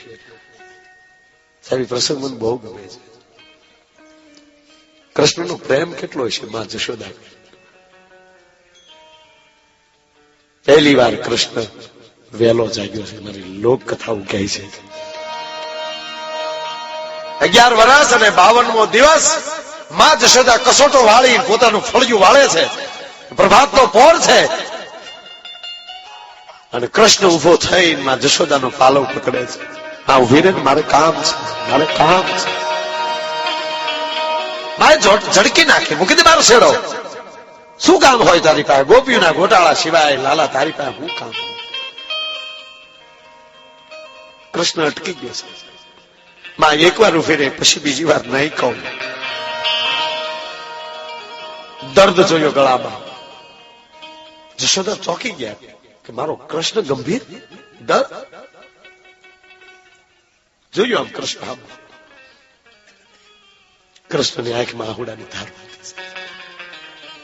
સાહેબ પ્રસંગ મને બહુ ગમે છે. કૃષ્ણનો પ્રેમ કેટલો છે માં જશોદા. પહેલી વાર કૃષ્ણ વહેલો જાગ્યો છે. મારી લોક કથાઓ કહે છે 11 વર્ષ અને 52મો દિવસ માં જશોદા કસોટો વાળી પોતાનું ફળિયું વાળે છે. પ્રભાતનો પોર છે અને કૃષ્ણ ઉભો થઈ માં જશોદાનો પાલવ પકડે છે. આ ઉભી રહે, મારે કામ છે. મારે ઝડકી નાખી મૂકી દે મારો શેડો. શું કામ હોય તારી પાસે? ગોપીઓના ગોટાળા સિવાય લાલા તારી પાસે શું કામ? કૃષ્ણ અટકી ગયો છે. માં એકવાર ઉભી રહે, પછી બીજી વાર નહીં કહું. દર્દ જોયો ગળામાં. જશોદા ચોકી ગયા કે મારો કૃષ્ણ ગંભીર ડર. જોયું આમ કૃષ્ણ, આમ કૃષ્ણની આંખમાં આહુડાની ધાર.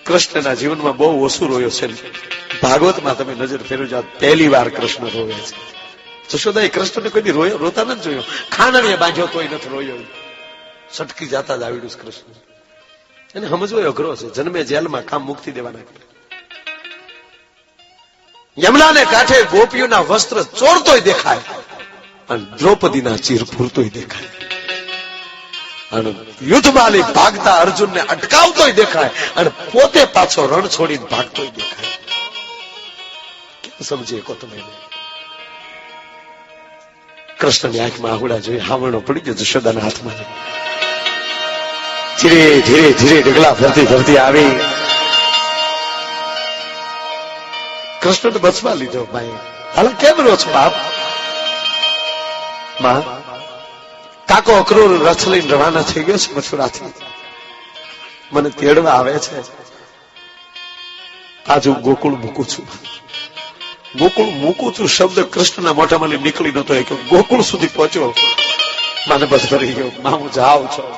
કૃષ્ણના જીવનમાં બહુ ઓછું રોયો છે. ભાગવતમાં તમે નજર ફેરવજો, પહેલી વાર કૃષ્ણ રોવે છે. જશોદાએ કૃષ્ણને કોઈ રોતા નથી જોયો. ખાંડણીએ બાંધ્યો તોય નથી રોયો. સટકી જાતા જ આવડ્યું કૃષ્ણ. એને સમજવો અઘરો છે. જન્મે જેલમાં કામ મુક્તિ દેવાના. યમુનાને કાંઠે ગોપીઓના વસ્ત્ર ચોરતોય દેખાય અને દ્રૌપદીના ચીર પૂરતોય દેખાય. અને યુદ્ધમાં લઈ ભાગતા અર્જુનને અટકાવતોય દેખાય અને પોતે પાછો રણ છોડીને ભાગતોય દેખાય. કેમ સમજી શકો તમે? કૃષ્ણની આંખમાં આહુડા જોઈ હાવરણો પડી ગયો જશોદાના હાથમાં. ધીરે ધીરે ધીરે ડગલા ફરતી ફરતી આવી. કૃષ્ણને બચવા લીધો. ભાઈ હાલ કેમ રો છો બાપ? માં કાકો અક્રૂર રથ લઈને રવાના થઈ ગયો છે મથુરાથી. મને તેડવા આવે છે. આજ હું ગોકુળ મૂકું છું. ગોકુળ મૂકું છું શબ્દ કૃષ્ણના મોઢામાંથી નીકળી નતો. ગોકુળ સુધી પહોંચ્યો. મને બસ ભરી ગયો. માં હું જાઉં છું.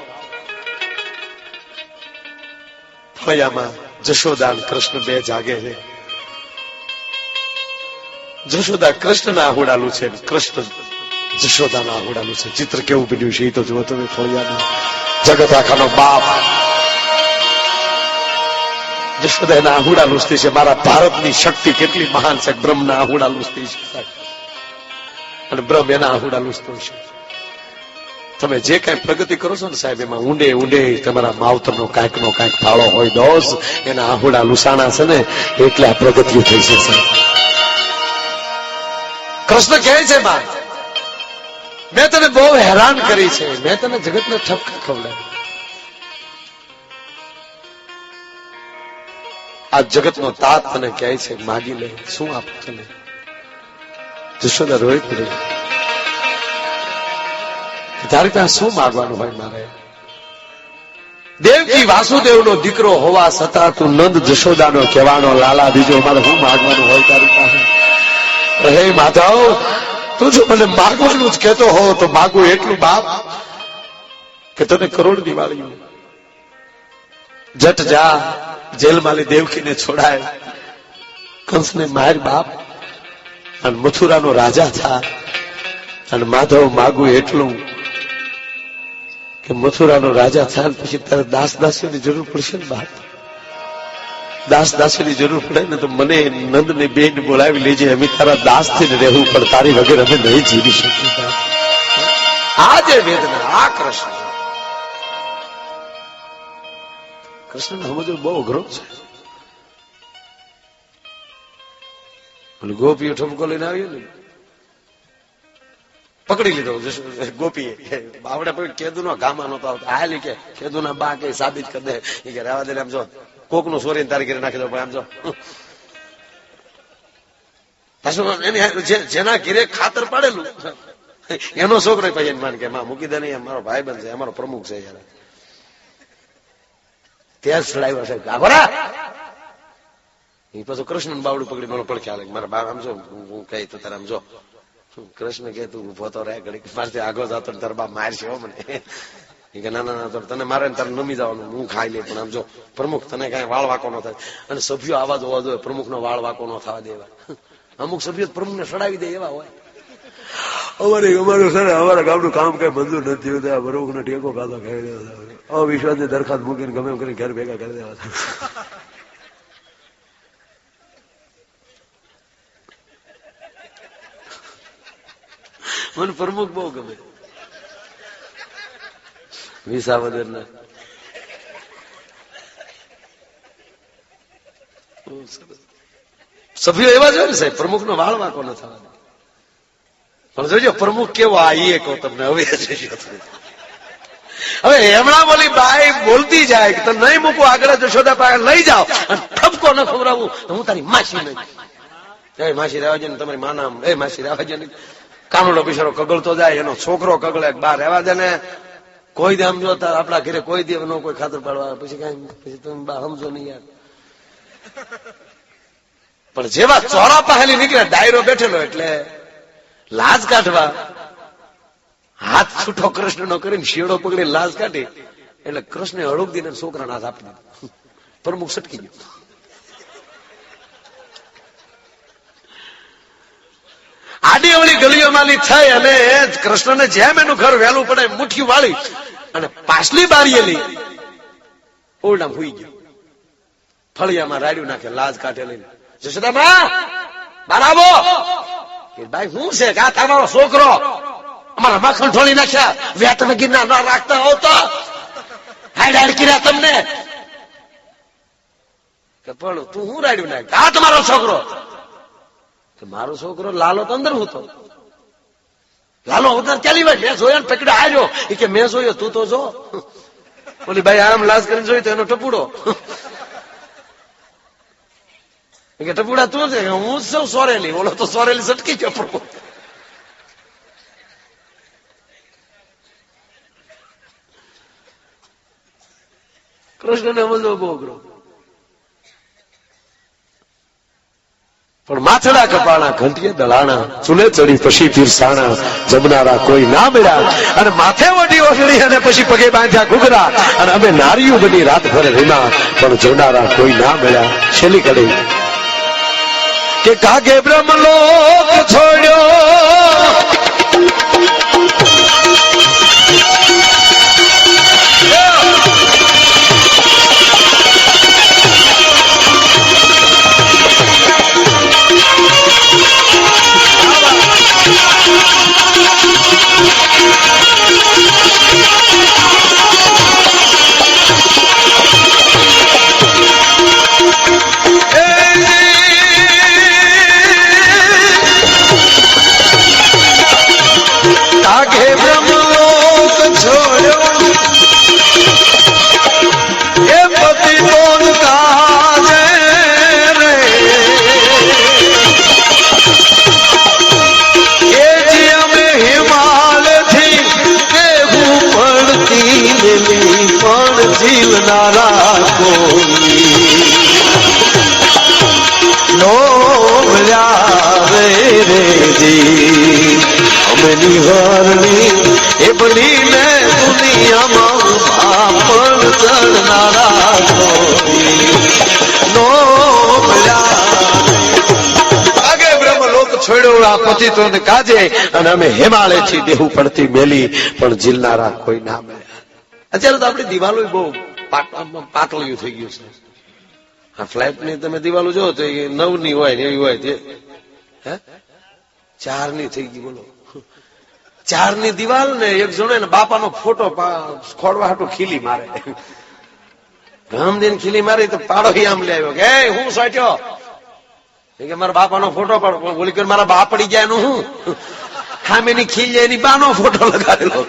ફળિયામાં જશોદા કૃષ્ણ બે જાગે છે. જશોદા કૃષ્ણના આહુડાલું છે, કૃષ્ણ જશોદાના આહુડાલું છે. ચિત્ર કેવું બન્યું છે એ તો જુઓ તમે. ફળિયામાં જગત આખાનો બાપ જશોદા એના આહુડા લૂસતી છે. મારા ભારતની શક્તિ કેટલી મહાન છે. બ્રહ્મના આહુડા લૂસતી છે અને બ્રહ્મ એના આહુડા લૂસતો છે. તમે જે કઈ પ્રગતિ કરો છો ને સાહેબ, એમાં ઊંડે ઊંડે તમારા માવતરનો કાંઈક નો કાંઈક ફાળો હોય. દોસ્ત એના આહુડા લૂસાણા છે ને એટલે આ પ્રગતિઓ થઈ છે સાહેબ. કૃષ્ણ કહે છે માં, મેં તને બહુ હેરાન કરી છે. મેં તને જગતને ઠપકા ખવડાવી. આ જગતનો તાત તને કહે છે માગી લે. શું આપું તને? જશોદા રોઈ પડી. તારી પાસે શું માગવાનું હોય મારે? દેવકી વાસુદેવનો દીકરો હોવા છતાં તું નંદ જશોદાનો કહેવાનો લાલા, બીજો મારે શું માગવાનું હોય તારી પાસે? હે માધવ, તું જો મને માગવાનું જ કહેતો હો તો માગું એટલું બાપ કે તને કરોડ દિવાળી. જટ જા, જેલમાં દેવકીને છોડાય, કંસને માર બાપ, અને મથુરાનો રાજા થા. અને માધવ માગું એટલું કે મથુરાનો રાજા થાય પછી તારે દાસ દાસીઓની જરૂર પડશે ને બાપ. દાસ દાસીઓની જરૂર પડે ને તો મને નંદ ને બેન બોલાવી લેજે. અમે તારા દાસ થઈને રહેવું, પણ તારી વગર અમે નહીં જીવી શકીએ. આ જે વેદના, આ કૃષ્ણ, કૃષ્ણ સમજવું બહુ અઘરો છે. ગોપીઓ ઠપકો લઈને આવ્યો ને, પકડી લીધો ગોપીએ. આવડે કેદુ નો ગામા નતો આવતો. હાલી કે કેદુ ના બા કઈ સાબિત કરી દે. એ કે રહેવા દે, આમ જો કોક નું સોરી તારી ઘરે નાખી દો. આમ જો જેના ઘેરે ખાતર પાડેલું એનો છોકરો પછી માન કે માં મૂકી દે નહીં, મારો ભાઈ બન છે, અમારો પ્રમુખ છે યાર. ત્યાં ચડાવ્યો છે ગાભરા. એ પાછું કૃષ્ણ બાવડું પકડી મને પડખે હાલે. મારા બા આમ જો, હું કઈ તો તારે આમ જો. કૃષ્ણ કે તું ઉભો તો રહે ઘડી, મારથી આગો જતો તાર બા મારશે હો મને. એ કે ના ના ના, તને મારે તારે નમી જવાનું, હું ખાઈ લે. પણ આમ જો પ્રમુખ તને કઈ વાળ વાકો ન થાય. અને સભ્યો આવા જોવા જોઈએ, પ્રમુખ નો વાળ વાકો ન થવા દેવા. અમુક સભ્યો પ્રમુખ ને સડાવી દે એવા હોય. અમારું છે ને, અમારા ગામનું કામ કઈ મંજૂર નથી થયું, પ્રમુખ નો ટેકો ખાતો ખાઈ દેવા. અવિશ્વાસ ની દરખાસ્ત મૂકીને ગમે એમ કરીને ઘર ભેગા કરી દેવા. મને પ્રમુખ બહુ ગમે. વિસાવદર ના સભ્યો એવા જ હોય ને સાહેબ, પ્રમુખ નો વાળ વાંકો ન થવા દે. પણ જોજો પ્રમુખ કેવો, આ એ કહો તમને. હવે એમણા બોલી બાઈ બોલતી જાય કે તમે નહીં મૂકવું, આગળ જશોદા પાસે લઈ જાઓ અને ઠપકો ન ખવડાવું તો હું તારી માસી નહીં. એ માસી રહેવા દે ને, તમારી માના એ માસી રહેવા દે ને. કાનુડો બિચારો કગળતો જાય, એનો છોકરો કગળે, બહાર રહેવા દે ને. કોઈ દે સમજો આપડા ઘરે કોઈ દે નો કોઈ ખાતર પાડવા, પછી કઈ પછી તમે બા સમજો નહીં યાર. પણ જેવા ચોરા પહેલી નીકળે, ડાયરો બેઠેલો એટલે લાજ કાઢવા હાથ છૂટો કૃષ્ણ નો કરીને શેડો પકડી લાજ કાઢી એટલે કૃષ્ણ હળુક દીને છોકરાને હાથ આપી દીધો. પ્રમુખ સટકી ગયો. આડી અવળી ગલીઓમાંની થઈ અને કૃષ્ણને જેમ એનું ઘર વહેલું પડે મુઠ્ઠી વાળી અને પાછલી બારીએ લઈ ઓરડામાં હુઈ ગયો. ફળિયામાં રાડ્યું નાખે લાજ કાઢે લઈને, જશોદામાં બહાર આવો. ભાઈ શું છે કે આ તમારો છોકરો અમારા માખણ ઢોળી નાખ્યા, વ્યા તમે ગિરનાર ના રાખતા હોવ તો હાડ હાડ કર્યા તમને. પણ તું શું રાડ્યું નાખ? આ તમારો છોકરો. મારો છોકરો લાલો તો અંદર હતો. લાલો અવતાર ચાલી ભાઈ મેં જોયો ને પકડ્યો આવ્યો. એ કે મેં જોયો તું તો જો. બોલી ભાઈ આમ લાશ કરીને જોયું તો એનો ટપુડો. કે ટપુડા તું છે? હું સૌ સોરેલી. બોલો તો સોરેલી સટકી ગયો. પણ કૃષ્ણને સમજવો બહુ અઘરો. પણ માથડા કપાણા ઘંટીએ દલાણા, ચૂલે ચડી પછી પીરસાણા, જમનારા કોઈ ના મળ્યા. અને માથે વડી ઓઢળી અને પછી પગે બાંધ્યા ઘૂઘરા. અને અમે નારીઓ બની રાત ભર રીમા, પણ જોનારા કોઈ ના મળ્યા. છેલ્લી કડી કે કાગે બ્રહ્મલોક છોડ્યો, એ બનીને દુનિયામાં પણ ચડનારા આગે બ્રહ્મલોક છોડ્યો આ પતિતોને કાજે, અને અમે હિમાલય થી દેવું પડતી મેલી, પણ ઝીલનારા કોઈ ના મળ્યા. અત્યારે તો આપણી દિવાલો બહુ પાતળિયું થઈ ગયું છે. આ ફ્લેટ ની તમે દિવાલો જો તો 9 ની હોય ને એવી હોય તે 4 ની થઈ ગઈ. બોલો 4 ની દિવાલ ને એક જણો ને બાપાનો ફોટો ખોડવા હાટું ખીલી મારે. રામદીન ખીલી મારી તો પાડો આમ લે આવ્યો કે હું સાચ્યો કે મારા બાપાનો ફોટો પાડો. બોલી કે મારા બાપ પડી ગયા એનું હું ખામેની ખીલ જાય એની બાનો ફોટો લગાવેલો.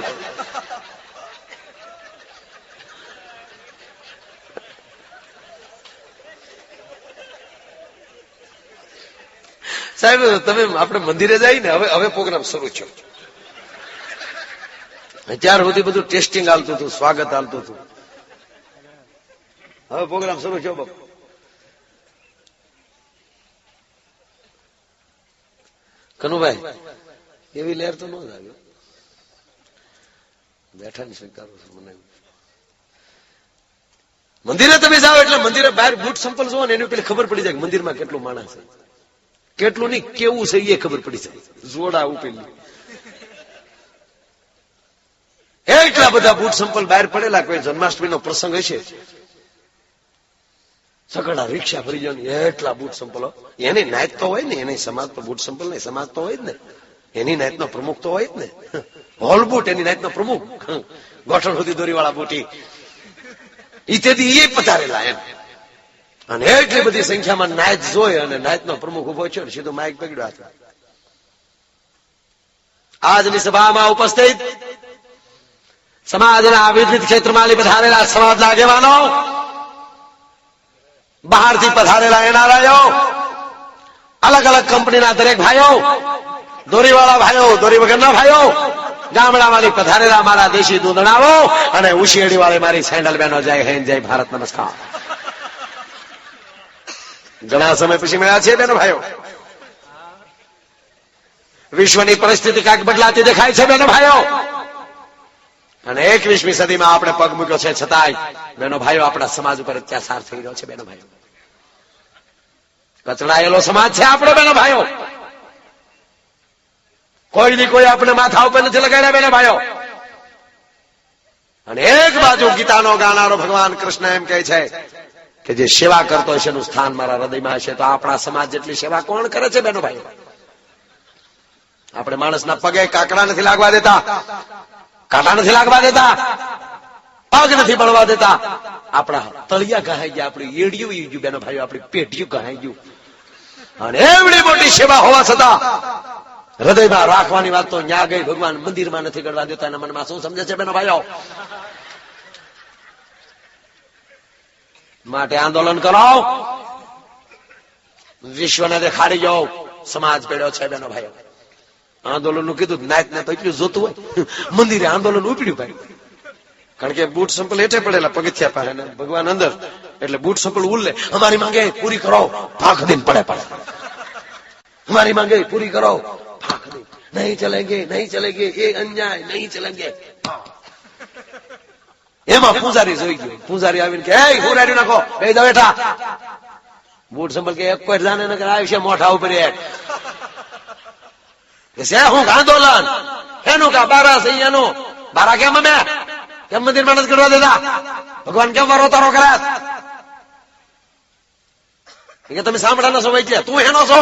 સાહેબ તમે આપણે મંદિરે જાય ને હવે પ્રોગ્રામ શરૂ થયો. ત્યાર સુધી બધું ટેસ્ટિંગ હાલતું હતું, સ્વાગત હાલતું હતું. હવે પ્રોગ્રામ શરૂ થયો. બાપુ કનુભાઈ એવી લહેર તો ન લાગે. બેઠા ને સ્વીકારો છો મને. મંદિરે તમે જાઓ એટલે મંદિરે બહાર બૂટ સંપલ જોવો ને એની પેલી ખબર પડી જાય મંદિરમાં કેટલું માણસ છે, કેટલું નહીં કેવું છે એ ખબર પડી જાય. જોડા ઉપેલી એટલા બધા બૂટ સંપલ બહાર પડેલા. કોઈ જન્માષ્ટમીનો પ્રસંગ હશે, સગડા રિક્ષા ભરી જાય એટલા બૂટ સંપલો. એની નાયત તો હોય ને, એની સમાજ તો બૂટ સંપલ નહીં સમાજ તો હોય જ ને, એની નાયતનો પ્રમુખ તો હોય જ ને. હોલ બૂટ એની નાયતનો પ્રમુખ, ગોઠણ સુધી દોરી વાળા બૂટી ઈત્યાદિ એ પધારેલા એમ. અને એટલી બધી સંખ્યામાં નાયત જોઈ અને નાયતનો પ્રમુખ ઉભો છે, સીધો માઇક પકડ્યો હતો. આજની સભામાં ઉપસ્થિત સમાજના વિવિધ ક્ષેત્રમાં પધારેલા સમાજના આગેવાનો, બહારથી પધારેલા એનઆરઆઈઓ, અલગ અલગ કંપનીના દરેક ભાઈઓ, દોરીવાળા ભાઈઓ, દોરી વગરના ભાઈઓ, ગામડામાંથી પધારેલા મારા દેશી દૂધણાઓ અને ઉશિયાળી વાળી મારી સેન્ડલ બહેનો, જય હિન્દ, જય ભારત, નમસ્કાર. ઘણા સમય પછી મળ્યા છે બેનો ભાઈઓ. વિશ્વની પરિસ્થિતિ કાંઈક બદલાતી દેખાય છે બેનો ભાઈઓ, અને 21મી સદીમાં આપણે પગ મૂક્યો છે, છતાંય બેનો ભાઈઓ આપણા સમાજ ઉપર અત્યાચાર થઈ રહ્યો છે. બેનો ભાઈઓ કચડાયેલો સમાજ છે આપણો. બેનો ભાઈઓ કોઈ દી કોઈ આપણે માથા ઉપર નથી લગાડ્યા બેનો ભાઈઓ. અને એક બાજુ ગીતાનો ગાનારો ભગવાન કૃષ્ણ એમ કહે છે કે જે સેવા કરતો હશે એનું સ્થાન મારા હૃદયમાં હશે. તો આપણા સમાજ જેટલી સેવા કોણ કરે છે બેનો ભાઈઓ? આપણે માણસના પગે કાકડા નથી લાગવા દેતા, કાંટા નથી લાગવા દેતા, પગ નથી બળવા દેતા. આપણા તળિયા ઘહાઈ ગયા, આપણી એડિયું ઈ ગયું બેનો ભાઈઓ, આપણી પેઢિયું ઘહાઈ ગયું. અને એવડી મોટી સેવા હોવા છતાં હૃદયમાં રાખવાની વાત તો ન્યા ગઈ, ભગવાન મંદિરમાં નથી કરવા દેતા. એના મનમાં શું સમજે છે બેનો ભાઈઓ? માટે આંદોલન કરો, વિશ્વને દેખાડી જાઓ સમાજ પેડ્યો છે બેનો ભાઈઓ. આંદોલન નું કીધું, નાચ ને તો એટલું જોતું હોય, મંદિરે આંદોલન ઉપડ્યું ભાઈ. કારણ કે બૂટ સંપલ હેઠે પડેલા પગથિયા પાસે, ભગવાન અંદર, એટલે બૂટ સંપલ ઉલ્લે. અમારી માંગે પૂરી કરો, ભાગ દઈને પડે પડે. અમારી માંગે પૂરી કરો, ભાગ દે. નહીં ચલેંગે, નહીં ચલેંગે, એ અન્યાય, નહીં ચલેંગે. એમાં પૂજારી જોઈ ગયો. પૂજારી આવીને કે હું રેડી નાખો, બે દો બેઠા. બૂટ સંપલ કે એક કોઈ જાને નકર આવશે મોઢા ઉપર એક. હું આંદોલન એનું કા બારા છે એનું બારા કેમ અમે કેમ મંદિરમાં નથી કરવા દેતા? ભગવાન કેમ વારો તારો કરે? કે તમે સાંભળાના છો ભાઈ, તું હેનો છો?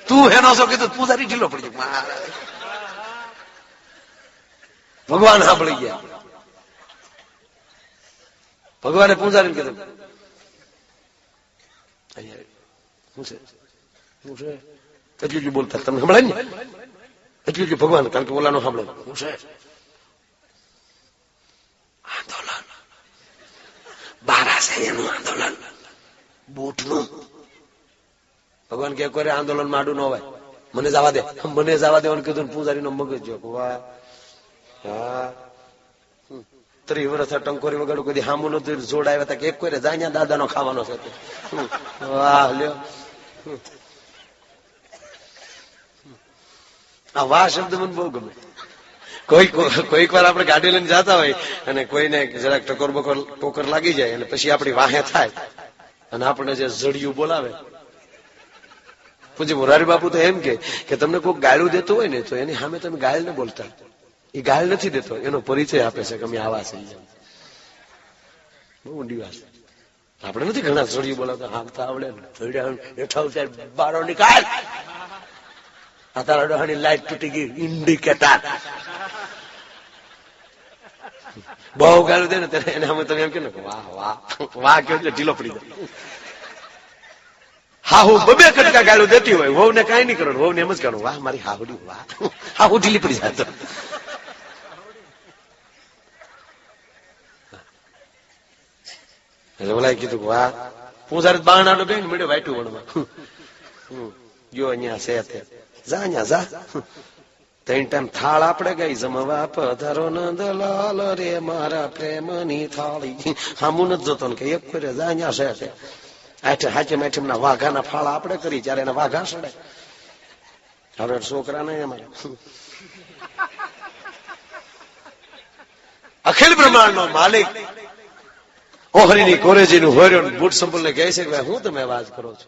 તું હેનો છો કીધું, પૂજારી ઢીલો પડી ગયો. ભગવાન સાંભળી ગયા. ભગવાને પૂજારીને કીધું, શું છે એટલું બોલતા તમને સંભળાય ને? એટલું જ ભગવાન, કારણ કે ઓલાનો સાંભળે. શું છે? આંદોલન બારા છે એનું આંદોલન, બૂટનું. ભગવાન કે કોઈ આંદોલન માડું ન હોય, મને જવા દે, મને જવા દેવાનું કીધું. પૂજારી નો મગજ જો, વાહ હા 30 વર્ષ ટંકોરી વગાડું કોઈ હામું નતું જોડાવ્યા હતા કે એક કોઈ જાય દાદા નો ખાવાનો છે. વાહ લ્યો, આ વાહ શબ્દ મને બહુ ગમે. કોઈક વાર આપણે ગાડી લઈને જતા હોય અને કોઈને જરાક ટકોર લાગી જાય અને પછી આપણી વાહે થાય અને આપણે જે જડિયું બોલાવે. પછી મોરારી બાપુ તો એમ કે તમને કોઈ ગાળું દેતું હોય ને તો એની સામે તમે ગાળ ને બોલતા. એ ગાળ નથી દેતો, એનો પરિચય આપે છે કે અમે આવા છે. બહુ ઊંડી વાત. આપણે નથી ઘણા જડિયું બોલાવતા, હાંકતા આવડે હેઠા બારો નીકાળ, આ તારા ડોહાની લાઈટ તૂટી ગઈ, ઇન્ડિકેટર. બહુ ગાળું દે ને ત્યારે એને અમે તમે એમ કે વાહ વાહ વાહ કહો એટલે ઢીલો પડી જાય. હાહુ બબે કટકા ગાળું દેતી હોય, વહુ ને કઈ નહીં કરો, વહુ ને એમ જ કરો વાહ મારી હાહુડી, વાહ હાહુ ઢીલી પડી જાય. એટલે ઓલા કીધું વાહ, પૂજારી બારણાનો બેન મળ્યો વાઈટું વણમાં. જો અહીંયા છે તે જા, અહીંયા જા. 3 ટાઈમ થાળ આપણે ગઈ જમવા પધારો નંદલાલ રે મારા પ્રેમની થાળી. હામું નથી જોતો ને કે એક ફેરે જા, અહીંયા છે તે. હાચે માઠમ ના વાઘાના ફાળા આપણે કરી ત્યારે એના વાઘા સડે. હવે છોકરા નહીં અમારે. અખિલ બ્રહ્માંડ નો માલિક ઓહરીની કોરેજીનું હોર્યો બુટ સંપલ ને કહે છે કે હું તમે વાત કરો છો?